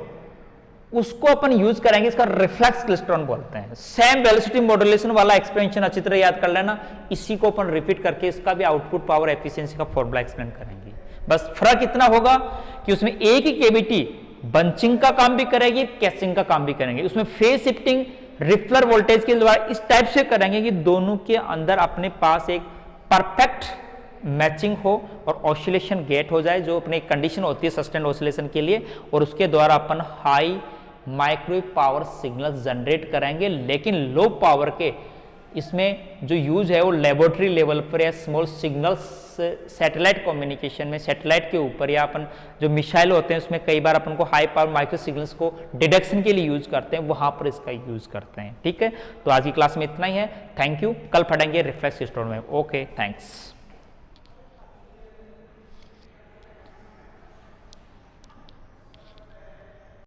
उसको अपन यूज करेंगे, इसका रिफ्लेक्स क्लेस्ट्रॉन बोलते हैं। सेम वेलोसिटी मॉड्यूलेशन वाला एक्सपेंशन अच्छी तरह याद कर लेना, इसी को अपन रिपीट करके इसका भी आउटपुट पावर एफिशिएंसी का फॉर्मूला एक्सप्लेन करेंगे। बस फर्क इतना होगा कि उसमें एक ही केविटी बंचिंग का काम भी करेगी, कैचिंग का काम भी करेंगे, उसमें फेज शिफ्टिंग रिफ्लर वोल्टेज के द्वारा इस टाइप से करेंगे कि दोनों के अंदर अपने पास एक परफेक्ट मैचिंग हो और ऑसिलेशन गेट हो जाए, जो अपनी कंडीशन होती है सस्टेन्ड ऑसिलेशन के लिए, और उसके द्वारा अपन high microwave power signal generate करेंगे। लेकिन लो पावर के इसमें जो यूज है वो लेबोरेटरी लेवल पर या स्मॉल सिग्नल्स सैटेलाइट कम्युनिकेशन में, सैटेलाइट के ऊपर, या अपन जो मिसाइल होते हैं उसमें कई बार अपन को हाई पावर माइक्रो सिग्नल्स को डिटेक्शन के लिए यूज करते हैं, वहां पर इसका यूज करते हैं, ठीक है। तो आज की क्लास में इतना ही है, थैंक यू। कल पढ़ेंगे रिफ्लेक्स क्लेस्ट्रॉन में। Okay, thanks.